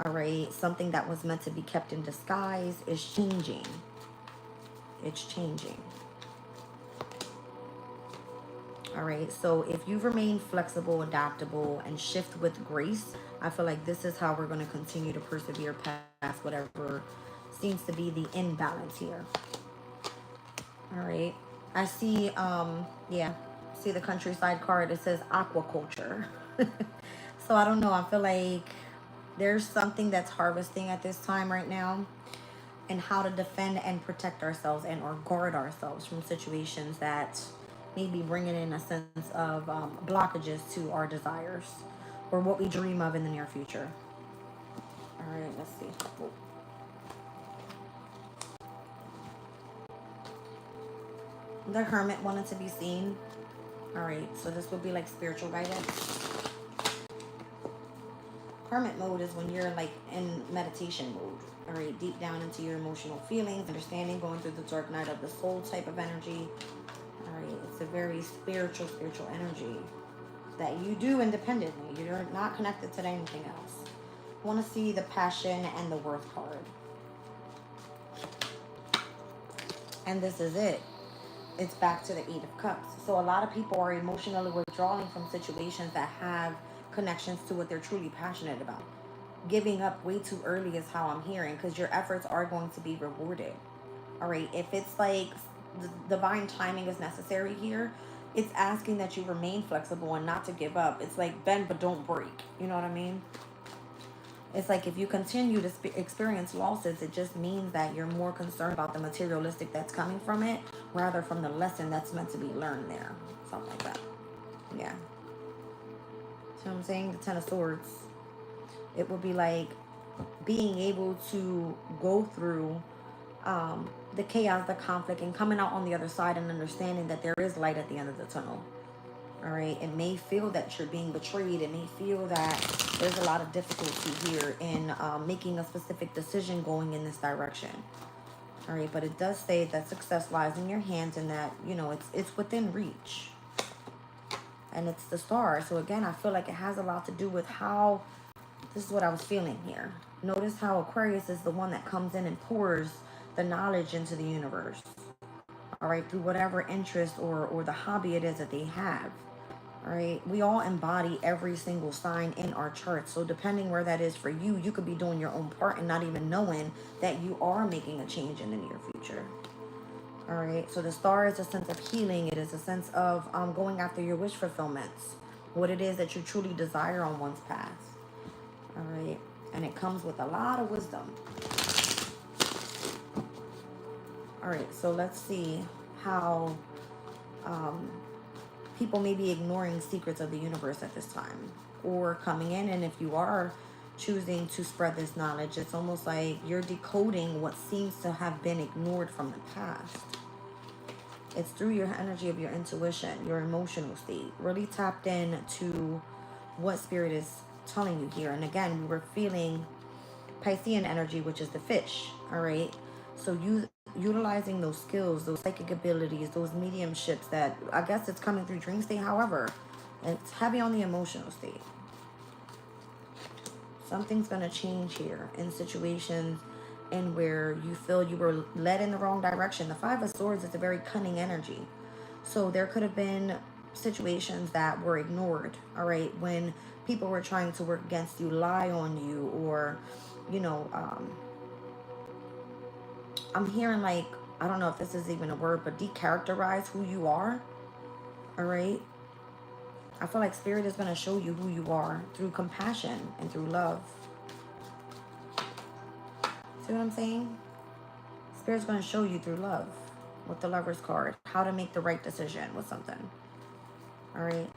all right? Something that was meant to be kept in disguise is changing. It's changing. All right, so if you remain flexible, adaptable, and shift with grace, I feel like this is how we're going to continue to persevere past whatever seems to be the imbalance here. All right, I see, see the countryside card. It says aquaculture. So I don't know. I feel like there's something that's harvesting at this time right now, and how to defend and protect ourselves and or guard ourselves from situations that maybe bringing in a sense of blockages to our desires or what we dream of in the near future. All right, let's see. Oh. The Hermit wanted to be seen. All right, so this would be like spiritual guidance. Hermit mode is when you're like in meditation mode. All right, deep down into your emotional feelings, understanding, going through the dark night of the soul type of energy. All right, it's a very spiritual energy that you do independently. You're not connected to anything else. I want to see the passion and the worth card. And this is it. It's back to the Eight of Cups. So a lot of people are emotionally withdrawing from situations that have connections to what they're truly passionate about. Giving up way too early is how I'm hearing, because your efforts are going to be rewarded. All right, if it's like the divine timing is necessary here, it's asking that you remain flexible and not to give up. It's like bend but don't break. You know what I mean? It's like if you continue to experience losses, it just means that you're more concerned about the materialistic that's coming from it rather from the lesson that's meant to be learned there. Something like that. Yeah. So I'm saying the Ten of Swords. It would be like being able to go through the chaos, the conflict, and coming out on the other side and understanding that there is light at the end of the tunnel. All right, it may feel that you're being betrayed. It may feel that there's a lot of difficulty here in making a specific decision going in this direction. All right, but it does say that success lies in your hands and that, you know, it's within reach. And it's the star. So again, I feel like it has a lot to do with how, this is what I was feeling here. Notice how Aquarius is the one that comes in and pours the knowledge into the universe. All right, through whatever interest or the hobby it is that they have. All right, we all embody every single sign in our chart. So depending where that is for you, you could be doing your own part and not even knowing that you are making a change in the near future. All right, so the star is a sense of healing. It is a sense of going after your wish fulfillments, what it is that you truly desire on one's path. All right, and it comes with a lot of wisdom. All right, so let's see how people may be ignoring secrets of the universe at this time or coming in. And if you are choosing to spread this knowledge, it's almost like you're decoding what seems to have been ignored from the past. It's through your energy of your intuition, your emotional state, really tapped in to what spirit is telling you here. And again, we were feeling Piscean energy, which is the fish. All right, so you utilizing those skills, those psychic abilities, those mediumships that I guess it's coming through dream state. However, it's heavy on the emotional state. Something's going to change here in situations and where you feel you were led in the wrong direction. The Five of Swords is a very cunning energy. So there could have been situations that were ignored, all right, when people were trying to work against you, lie on you, or, you know, I'm hearing like, I don't know if this is even a word, but decharacterize who you are, all right? I feel like Spirit is going to show you who you are through compassion and through love. See what I'm saying? Spirit's going to show you through love with the Lover's card, how to make the right decision with something, all right?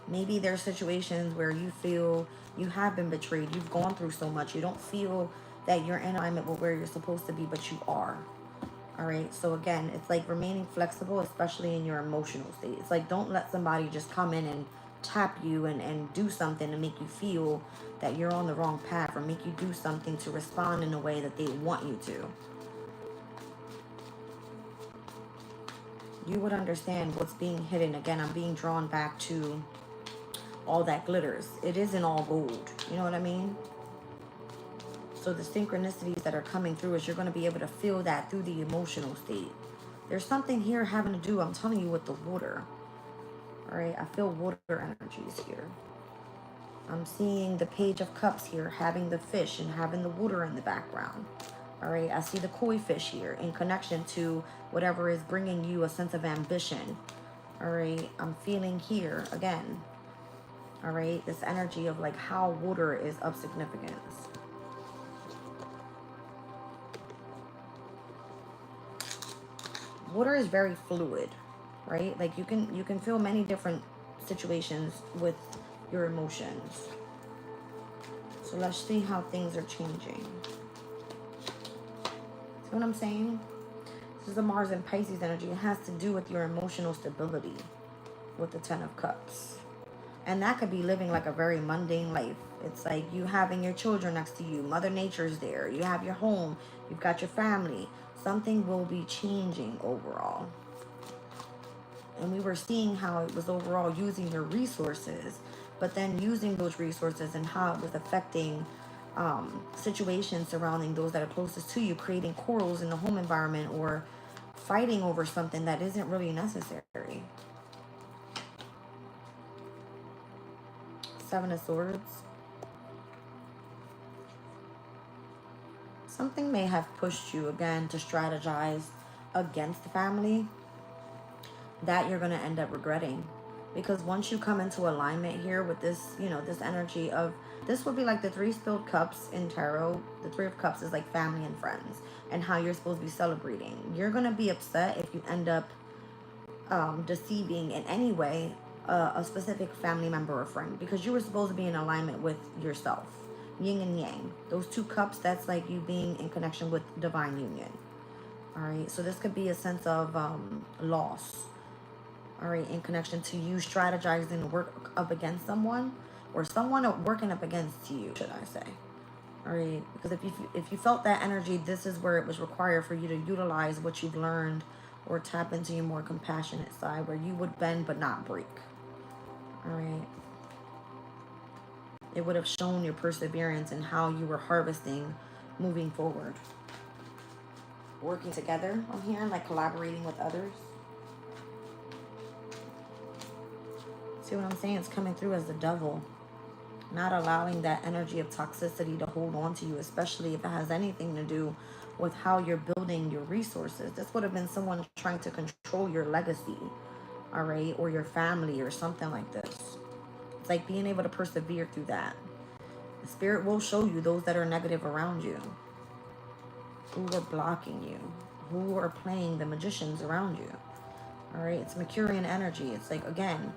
Maybe there's situations where you feel you have been betrayed. You've gone through so much. You don't feel that you're in alignment with where you're supposed to be, but you are. All right. So again, it's like remaining flexible, especially in your emotional state. It's like don't let somebody just come in and tap you and do something to make you feel that you're on the wrong path, or make you do something to respond in a way that they want you to. You would understand what's being hidden. Again, I'm being drawn back to all that glitters. It isn't all gold. You know what I mean? So the synchronicities that are coming through is you're going to be able to feel that through the emotional state. There's something here having to do, I'm telling you, with the water. All right, I feel water energies here. I'm seeing the Page of Cups here, having the fish and having the water in the background. All right, I see the koi fish here in connection to whatever is bringing you a sense of ambition. All right, I'm feeling here again. All right, this energy of like how water is of significance. Water is very fluid, right? Like you can feel many different situations with your emotions. So let's see how things are changing. See what I'm saying? This is the Mars and Pisces energy. It has to do with your emotional stability with the Ten of Cups. And that could be living like a very mundane life. It's like you having your children next to you. Mother Nature's there. You have your home. You've got your family. Something will be changing overall. And we were seeing how it was overall using your resources, but then using those resources and how it was affecting situations surrounding those that are closest to you, creating quarrels in the home environment or fighting over something that isn't really necessary. Seven of Swords. Something may have pushed you again to strategize against the family that you're going to end up regretting. Because once you come into alignment here with this, you know, this energy of, this would be like the Three Spilled Cups in tarot. The Three of Cups is like family and friends and how you're supposed to be celebrating. You're going to be upset if you end up deceiving in any way a specific family member or friend, because you were supposed to be in alignment with yourself. Yin and yang. Those two cups, that's like you being in connection with divine union. All right. So this could be a sense of loss. All right, in connection to you strategizing to work up against someone, or someone working up against you, should I say. All right, because if you felt that energy, this is where it was required for you to utilize what you've learned, or tap into your more compassionate side where you would bend but not break. All right. It would have shown your perseverance and how you were harvesting moving forward. Working together on here, like collaborating with others. See what I'm saying? It's coming through as the devil. Not allowing that energy of toxicity to hold on to you, especially if it has anything to do with how you're building your resources. This would have been someone trying to control your legacy, all right, or your family or something like this. It's like being able to persevere through that. The spirit will show you those that are negative around you, who are blocking you, who are playing the magicians around you. All right, it's Mercurian energy. It's like, again,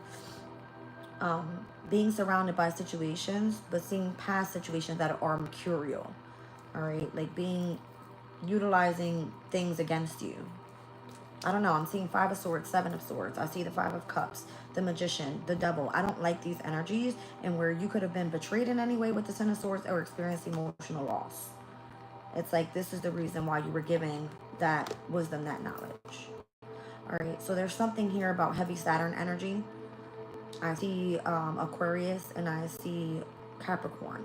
being surrounded by situations, but seeing past situations that are mercurial. All right, like utilizing things against you. I don't know. I'm seeing 5 of Swords, 7 of Swords. I see the 5 of Cups, the Magician, the Devil. I don't like these energies, and where you could have been betrayed in any way with the 10 of Swords or experienced emotional loss. It's like this is the reason why you were given that wisdom, that knowledge. All right. So there's something here about heavy Saturn energy. I see Aquarius and I see Capricorn,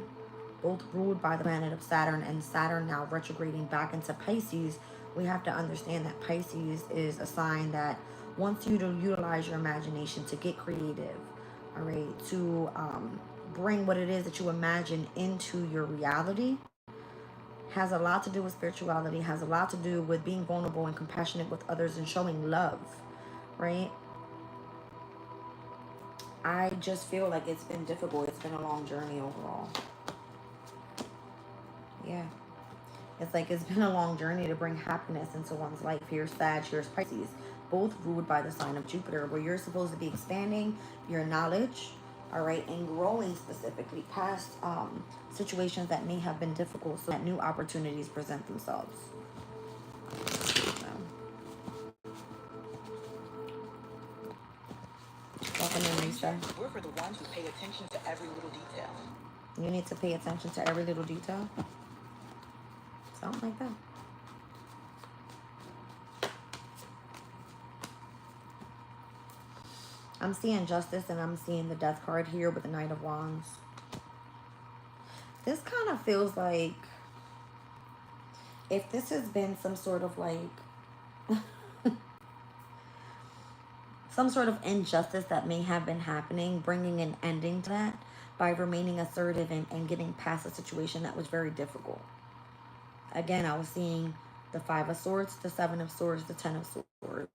both ruled by the planet of Saturn, and Saturn now retrograding back into Pisces. We have to understand that Pisces is a sign that wants you to utilize your imagination to get creative, all right, to bring what it is that you imagine into your reality. Has a lot to do with spirituality, has a lot to do with being vulnerable and compassionate with others and showing love, right? I just feel like it's been difficult. It's been a long journey overall. Yeah. It's like it's been a long journey to bring happiness into one's life. Here's Sag, here's Pisces, both ruled by the sign of Jupiter, where you're supposed to be expanding your knowledge, all right, and growing specifically past situations that may have been difficult so that new opportunities present themselves. So, welcome in, Lisa. We're for the ones who pay attention to every little detail. You need to pay attention to every little detail. Something like that. I'm seeing justice and I'm seeing the death card here with the Knight of Wands. This kind of feels like if this has been some sort of like some sort of injustice that may have been happening, bringing an ending to that by remaining assertive and getting past a situation that was very difficult. Again, I was seeing the 5 of Swords, the 7 of Swords, the 10 of Swords.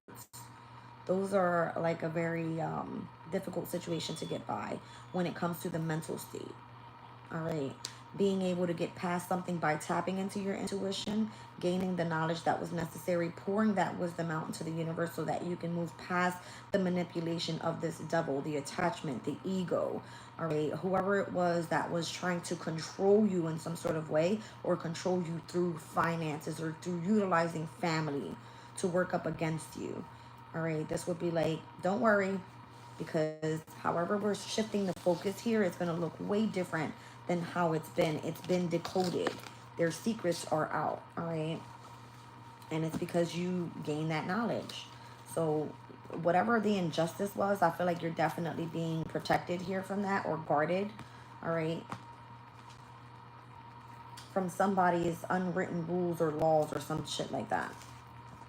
Those are like a very difficult situation to get by when it comes to the mental state. All right. Being able to get past something by tapping into your intuition, gaining the knowledge that was necessary, pouring that wisdom out into the universe so that you can move past the manipulation of this devil, the attachment, the ego, all right, whoever it was that was trying to control you in some sort of way or control you through finances or through utilizing family to work up against you. All right, this would be like, don't worry, because however we're shifting the focus here, it's going to look way different than how it's been. It's been decoded. Their secrets are out, all right? And it's because you gain that knowledge. So whatever the injustice was, I feel like you're definitely being protected here from that or guarded, all right? From somebody's unwritten rules or laws or some shit like that,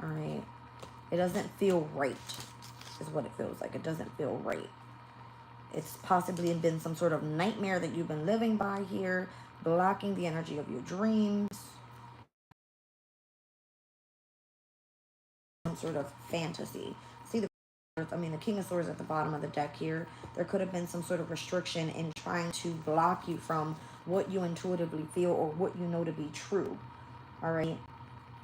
all right? It doesn't feel right, is what it feels like. It doesn't feel right. It's possibly been some sort of nightmare that you've been living by here, blocking the energy of your dreams. Some sort of fantasy. See the King of Swords at the bottom of the deck here. There could have been some sort of restriction in trying to block you from what you intuitively feel or what you know to be true. All right.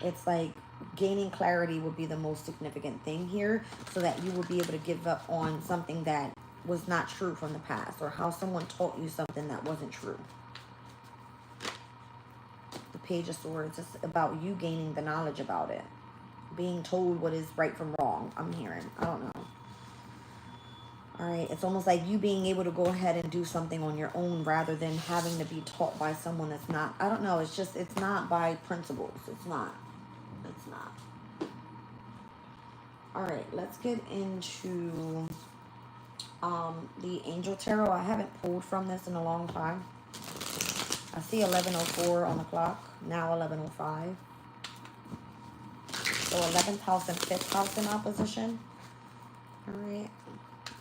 It's like gaining clarity would be the most significant thing here so that you will be able to give up on something that was not true from the past or how someone taught you something that wasn't true. The Page of Swords is about you gaining the knowledge about it. Being told what is right from wrong, I'm hearing. I don't know. All right, it's almost like you being able to go ahead and do something on your own rather than having to be taught by someone that's not. I don't know. It's just, it's not by principles. It's not. It's not. All right, let's get into the Angel Tarot. I haven't pulled from this in a long time. I see 11:04 on the clock. Now 11:05. So 11th house and 5th house in opposition. All right.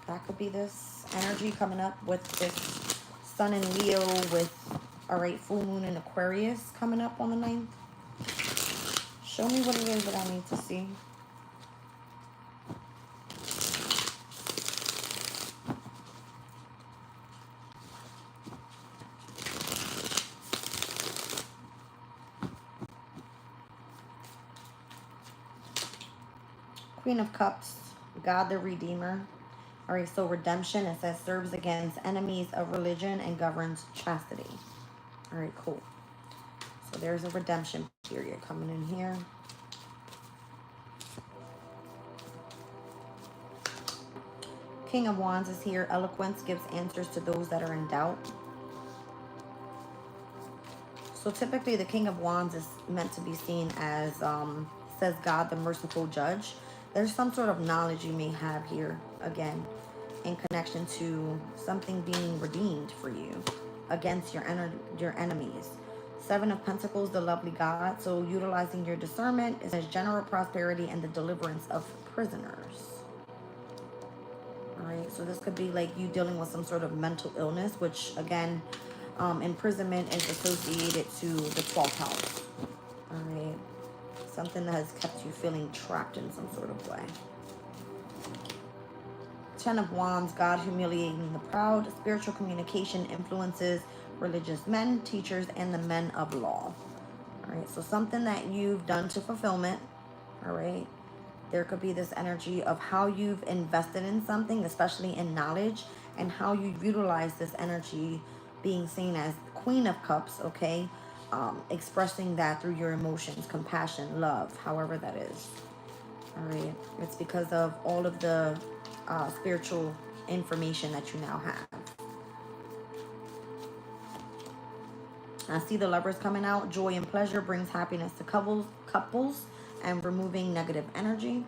That could be this energy coming up with this Sun in Leo with, all right, full moon in Aquarius coming up on the 9th. Show me what it is that I need to see. Queen of Cups, God the Redeemer. All right, so redemption, it says serves against enemies of religion and governs chastity. All right, cool. So there's a redemption period coming in here. King of Wands is here. Eloquence gives answers to those that are in doubt. So typically the King of Wands is meant to be seen as, says God the merciful judge. There's some sort of knowledge you may have here, again, in connection to something being redeemed for you against your enemies. Seven of Pentacles, the lovely God. So utilizing your discernment is general prosperity and the deliverance of prisoners. All right, so this could be like you dealing with some sort of mental illness, which again, imprisonment is associated to the 12th house. All right, something that has kept you feeling trapped in some sort of way. 10 of Wands, God humiliating the proud. Spiritual communication influences religious men, teachers, and the men of law. All right, so something that you've done to fulfillment. All right, there could be this energy of how you've invested in something, especially in knowledge, and how you utilize this energy, being seen as Queen of Cups, okay? Expressing that through your emotions, compassion, love, however that is. All right, it's because of all of the spiritual information that you now have. I see the Lovers coming out. Joy and pleasure brings happiness to couples and removing negative energy.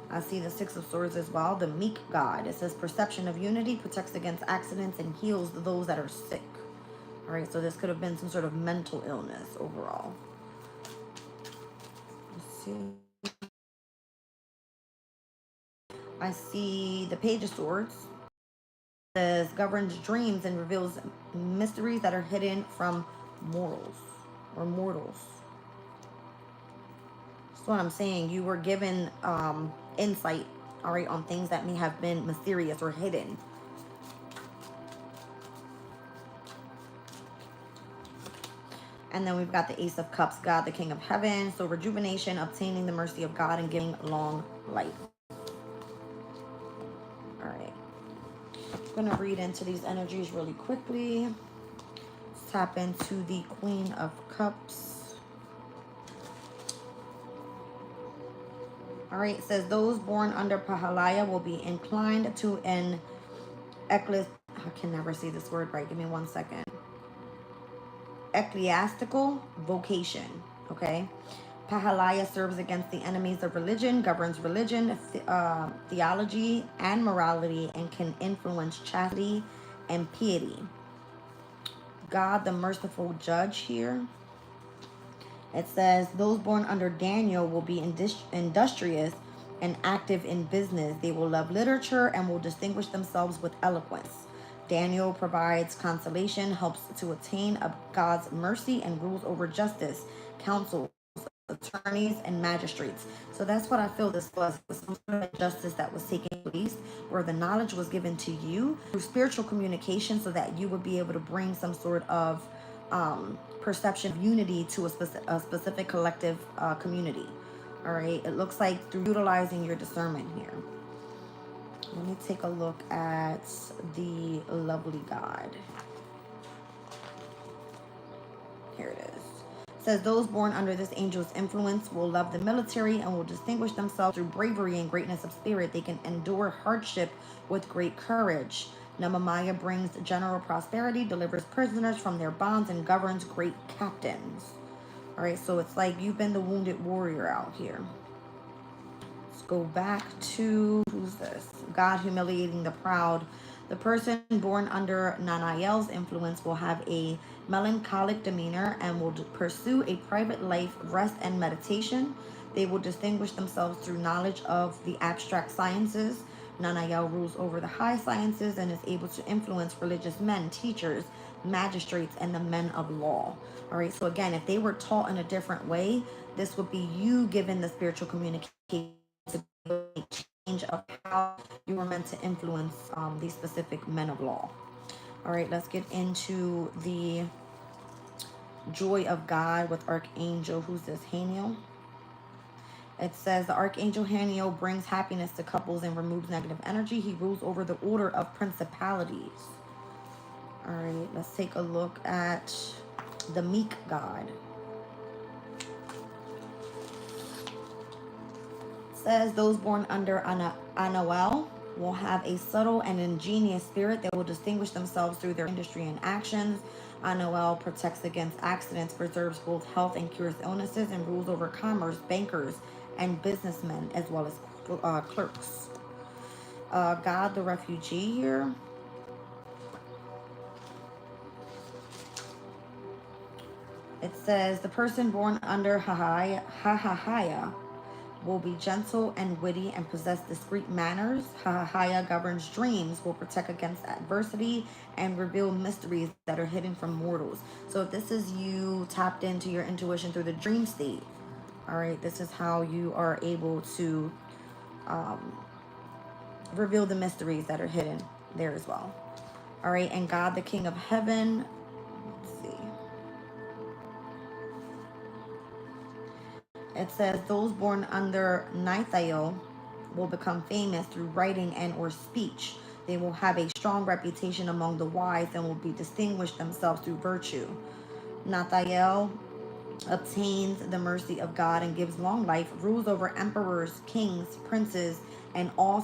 I see the Six of Swords as well. The Meek God. It says perception of unity, protects against accidents, and heals those that are sick. All right, so this could have been some sort of mental illness overall. Let's see. I see the Page of Swords. It says governs dreams and reveals mysteries that are hidden from mortals. That's what I'm saying. You were given insight, all right, on things that may have been mysterious or hidden. And then we've got the Ace of Cups, God, the King of Heaven. So rejuvenation, obtaining the mercy of God, and giving long life. All right. I'm going to read into these energies really quickly. Let's tap into the Queen of Cups. All right. It says those born under Pahalaya will be inclined to an I can never say this word right. Give me 1 second. Ecclesiastical vocation, okay? Pahalaya serves against the enemies of religion, governs religion, theology, and morality, and can influence chastity and piety. God, the merciful judge here. It says those born under Daniel will be industrious and active in business. They will love literature and will distinguish themselves with eloquence. Daniel provides consolation, helps to attain God's mercy, and rules over justice, councils, attorneys, and magistrates. So that's what I feel this was some sort of justice that was taking place, where the knowledge was given to you through spiritual communication so that you would be able to bring some sort of perception of unity to a specific collective community. All right, it looks like through utilizing your discernment here. Let me take a look at the lovely God. Here it is. It says those born under this angel's influence will love the military and will distinguish themselves through bravery and greatness of spirit. They can endure hardship with great courage. Namamaya brings general prosperity, delivers prisoners from their bonds, and governs great captains. All right, so it's like you've been the wounded warrior out here. Let's go back to, who's this? God humiliating the proud. The person born under Nanayel's influence will have a melancholic demeanor and will pursue a private life, rest, and meditation. They will distinguish themselves through knowledge of the abstract sciences. Nanayel rules over the high sciences and is able to influence religious men, teachers, magistrates, and the men of law. All right, so again, if they were taught in a different way, this would be you given the spiritual communication to change of how you were meant to influence these specific men of law. All right, let's get into the joy of God with Archangel, who's this, Haniel. It says the Archangel Haniel brings happiness to couples and removes negative energy. He rules over the order of principalities. All right, let's take a look at the meek God. It says those born under Anoel will have a subtle and ingenious spirit that will distinguish themselves through their industry and actions. Anoel protects against accidents, preserves both health and cures illnesses, and rules over commerce, bankers, and businessmen, as well as clerks. God the refugee here. It says the person born under Hahaya will be gentle and witty and possess discreet manners. Hahaya governs dreams, will protect against adversity, and reveal mysteries that are hidden from mortals. So if this is you tapped into your intuition through the dream state, all right, this is how you are able to reveal the mysteries that are hidden there as well. All right, and God, the King of Heaven. Let's see. It says those born under Naithael will become famous through writing and or speech. They will have a strong reputation among the wise and will be distinguished themselves through virtue. Nathaniel obtains the mercy of God and gives long life, rules over emperors, kings, princes, and all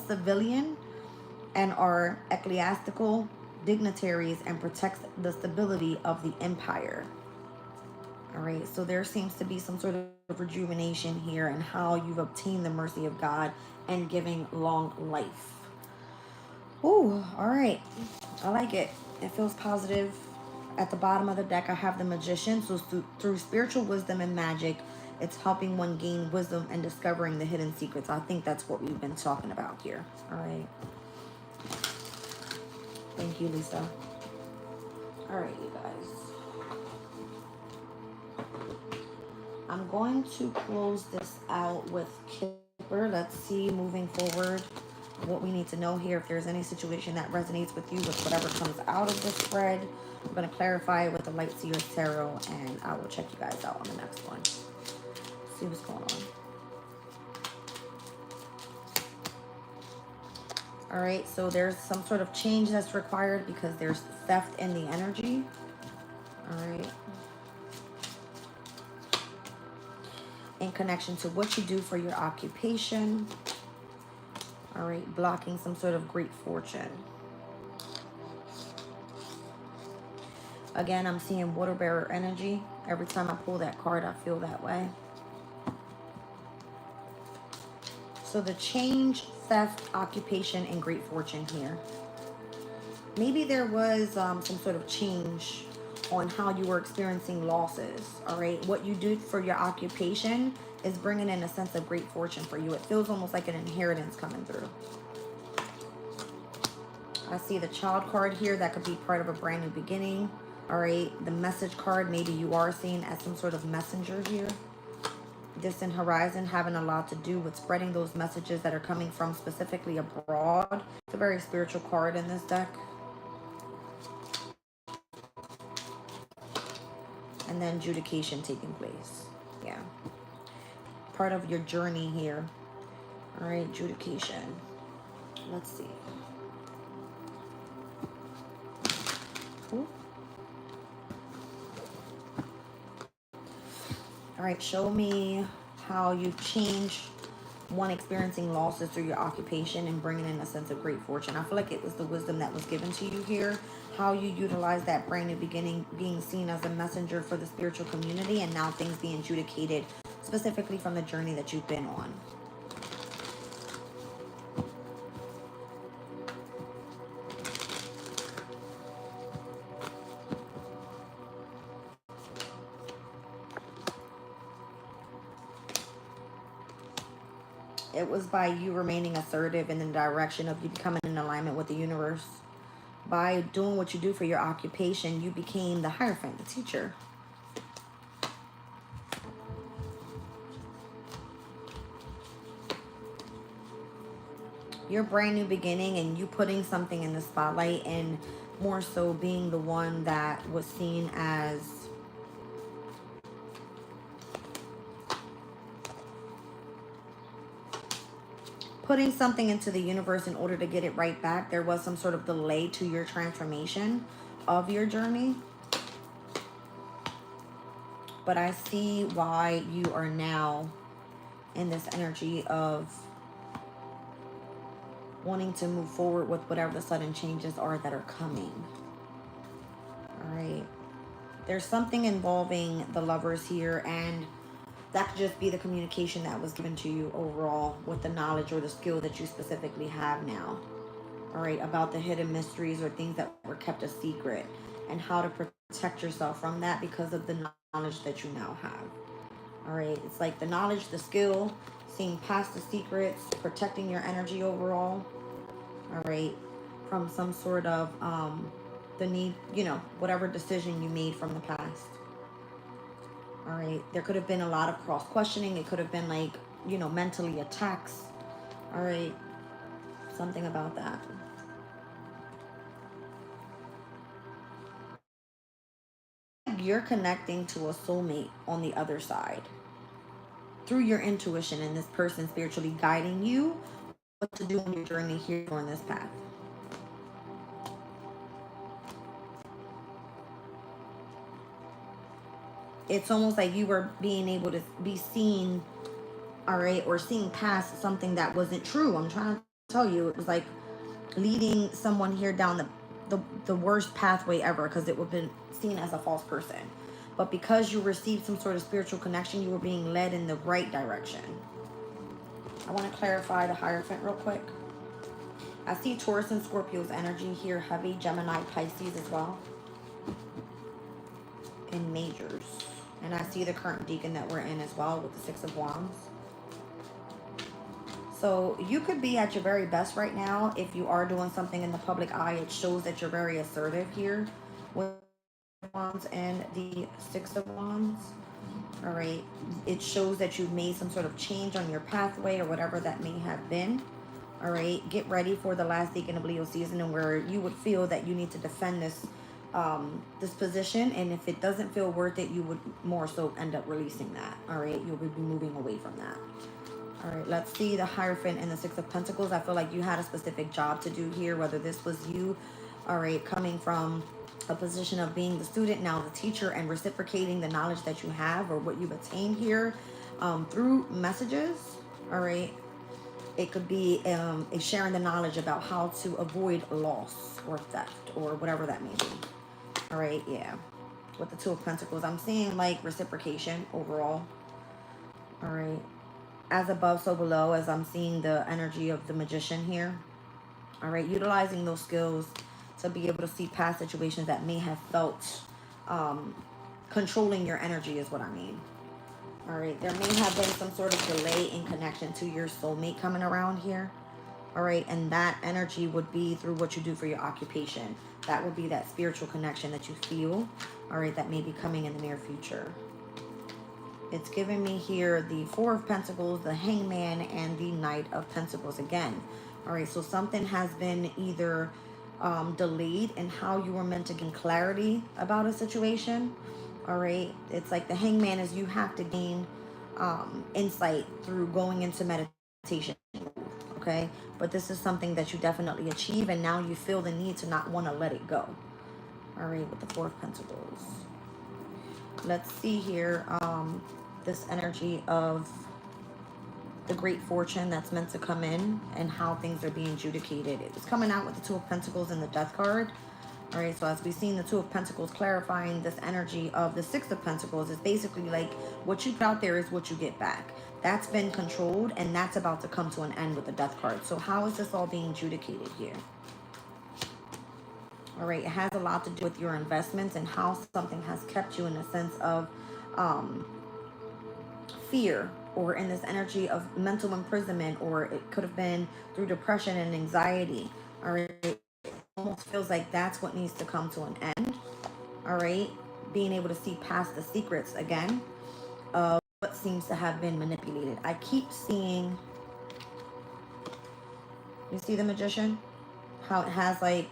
civilian and are ecclesiastical dignitaries, and protects the stability of the empire. All right, so there seems to be some sort of rejuvenation here in how you've obtained the mercy of God and giving long life. Ooh, all right. I like it. It feels positive. At the bottom of the deck, I have the Magician. So through spiritual wisdom and magic, it's helping one gain wisdom and discovering the hidden secrets. I think that's what we've been talking about here. All right. Thank you, Lisa. All right, you guys. I'm going to close this out with Kipper. Let's see, moving forward, what we need to know here. If there's any situation that resonates with you with whatever comes out of this spread, I'm going to clarify it with the Light Seer Tarot, and I will check you guys out on the next one. See what's going on. All right, so there's some sort of change that's required because there's theft in the energy. All right. In connection to what you do for your occupation. All right, blocking some sort of great fortune. Again, I'm seeing water bearer energy. Every time I pull that card, I feel that way. So the change, theft, occupation, and great fortune here. Maybe there was some sort of change on how you were experiencing losses. All right, what you do for your occupation is bringing in a sense of great fortune for you. It feels almost like an inheritance coming through. I see the child card here. That could be part of a brand new beginning. All right, the message card, maybe you are seen as some sort of messenger here. Distant horizon, having a lot to do with spreading those messages that are coming from specifically abroad. It's a very spiritual card in this deck. And then judication taking place. Yeah. Part of your journey here. All right, judication. Let's see. Ooh. All right, show me how you change one experiencing losses through your occupation and bringing in a sense of great fortune. I feel like it was the wisdom that was given to you here. How you utilize that brand new beginning, being seen as a messenger for the spiritual community, and now things being adjudicated specifically from the journey that you've been on. It was by you remaining assertive in the direction of you becoming in alignment with the universe. By doing what you do for your occupation, you became the Hierophant, the teacher. Your brand new beginning and you putting something in the spotlight, and more so being the one that was seen as putting something into the universe in order to get it right back. There was some sort of delay to your transformation of your journey. But I see why you are now in this energy of wanting to move forward with whatever the sudden changes are that are coming. All right. There's something involving the lovers here, and that could just be the communication that was given to you overall with the knowledge or the skill that you specifically have now. All right, about the hidden mysteries or things that were kept a secret, and how to protect yourself from that because of the knowledge that you now have. All right, it's like the knowledge, the skill, seeing past the secrets, protecting your energy overall. All right, from some sort of the need, whatever decision you made from the past. All right, there could have been a lot of cross questioning. It could have been like, mentally attacks. All right, something about that. You're connecting to a soulmate on the other side through your intuition, and this person spiritually guiding you what to do on your journey here on this path. It's almost like you were being able to be seen, all right, or seeing past something that wasn't true. I'm trying to tell you, it was like leading someone here down the worst pathway ever, because it would have been seen as a false person. But because you received some sort of spiritual connection, you were being led in the right direction. I want to clarify the Hierophant real quick. I see Taurus and Scorpio's energy here heavy, Gemini, Pisces as well, in majors. And I see the current deacon that we're in as well with the Six of Wands. So you could be at your very best right now if you are doing something in the public eye. It shows that you're very assertive here with Wands and the Six of Wands. All right, it shows that you've made some sort of change on your pathway or whatever that may have been. All right, get ready for the last deacon of Leo season, and where you would feel that you need to defend this position, and if it doesn't feel worth it, you would more so end up releasing that. All right, you'll be moving away from that. All right, let's see the Hierophant and the Six of Pentacles. I feel like you had a specific job to do here, whether this was you, all right, coming from a position of being the student, now the teacher, and reciprocating the knowledge that you have or what you've attained here through messages. All right, it could be sharing the knowledge about how to avoid loss or theft or whatever that may be. All right, yeah, with the Two of Pentacles, I'm seeing like reciprocation overall. All right, as above so below, as I'm seeing the energy of the Magician here. All right, utilizing those skills to be able to see past situations that may have felt controlling your energy is what I mean. All right, there may have been some sort of delay in connection to your soulmate coming around here. All right, and that energy would be through what you do for your occupation. That would be that spiritual connection that you feel, all right, that may be coming in the near future. It's giving me here the Four of Pentacles, the Hangman, and the Knight of Pentacles again. All right, so something has been either delayed in how you were meant to gain clarity about a situation. All right, it's like the Hangman is you have to gain insight through going into meditation. Okay, but this is something that you definitely achieve, and now you feel the need to not want to let it go. All right, with the Four of Pentacles. Let's see here. this energy of the great fortune that's meant to come in and how things are being adjudicated. It was coming out with the Two of Pentacles and the Death card. All right, so as we've seen the Two of Pentacles clarifying this energy of the Six of Pentacles, is basically like what you put out there is what you get back. That's been controlled, and that's about to come to an end with the Death card. So how is this all being adjudicated here? All right, it has a lot to do with your investments and how something has kept you in a sense of fear, or in this energy of mental imprisonment, or it could have been through depression and anxiety. All right, it almost feels like that's what needs to come to an end. All right, being able to see past the secrets again of what seems to have been manipulated. I keep seeing, you see the Magician, how it has like,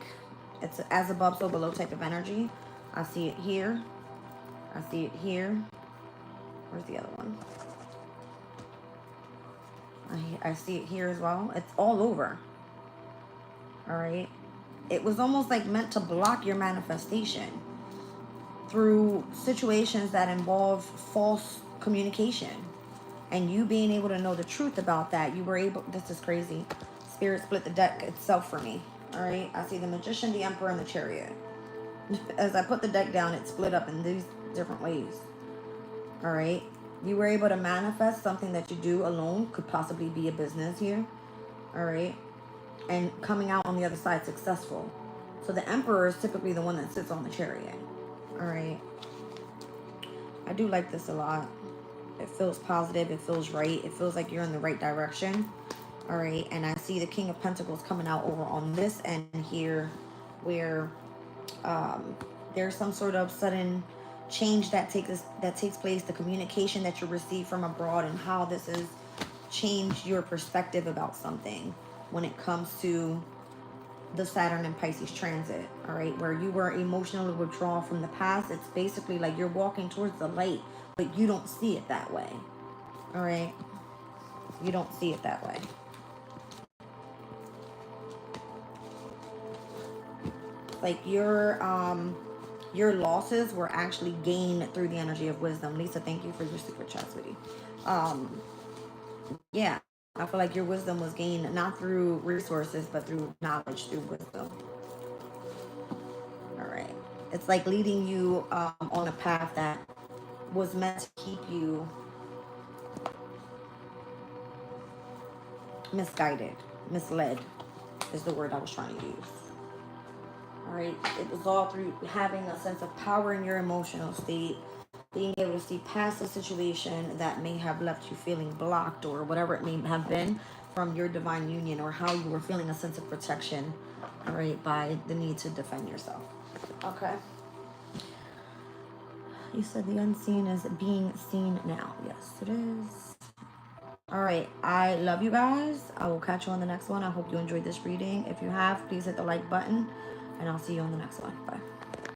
it's as above so below type of energy. I see it here, I see it here. Where's the other one? I see it here as well. It's all over. All right, it was almost like meant to block your manifestation through situations that involve false communication, and you being able to know the truth about that. You were able, this is crazy, Spirit split the deck itself for me. All right, I see the Magician, the Emperor, and the Chariot. As I put the deck down, it split up in these different ways. All right, you were able to manifest something that you do alone, could possibly be a business here. All right, and coming out on the other side successful. So the Emperor is typically the one that sits on the Chariot. All right, I do like this a lot. It feels positive, it feels right, it feels like you're in the right direction. All right, and I see the King of Pentacles coming out over on this end here, where there's some sort of sudden change that takes place, the communication that you receive from abroad, and how this has changed your perspective about something when it comes to the Saturn and Pisces transit. All right, where you were emotionally withdrawn from the past, it's basically like you're walking towards the light, but you don't see it that way. All right, you don't see it that way. Like your losses were actually gained through the energy of wisdom. Lisa, thank you for your super chat, sweetie. Yeah, I feel like your wisdom was gained not through resources, but through knowledge, through wisdom. All right, it's like leading you on a path that was meant to keep you misguided, misled is the word I was trying to use. All right, it was all through having a sense of power in your emotional state, being able to see past the situation that may have left you feeling blocked, or whatever it may have been, from your divine union, or how you were feeling a sense of protection, all right, by the need to defend yourself. Okay. You said the unseen is being seen now. Yes, it is. All right, I love you guys. I will catch you on the next one. I hope you enjoyed this reading. If you have, please hit the like button, and I'll see you on the next one. Bye.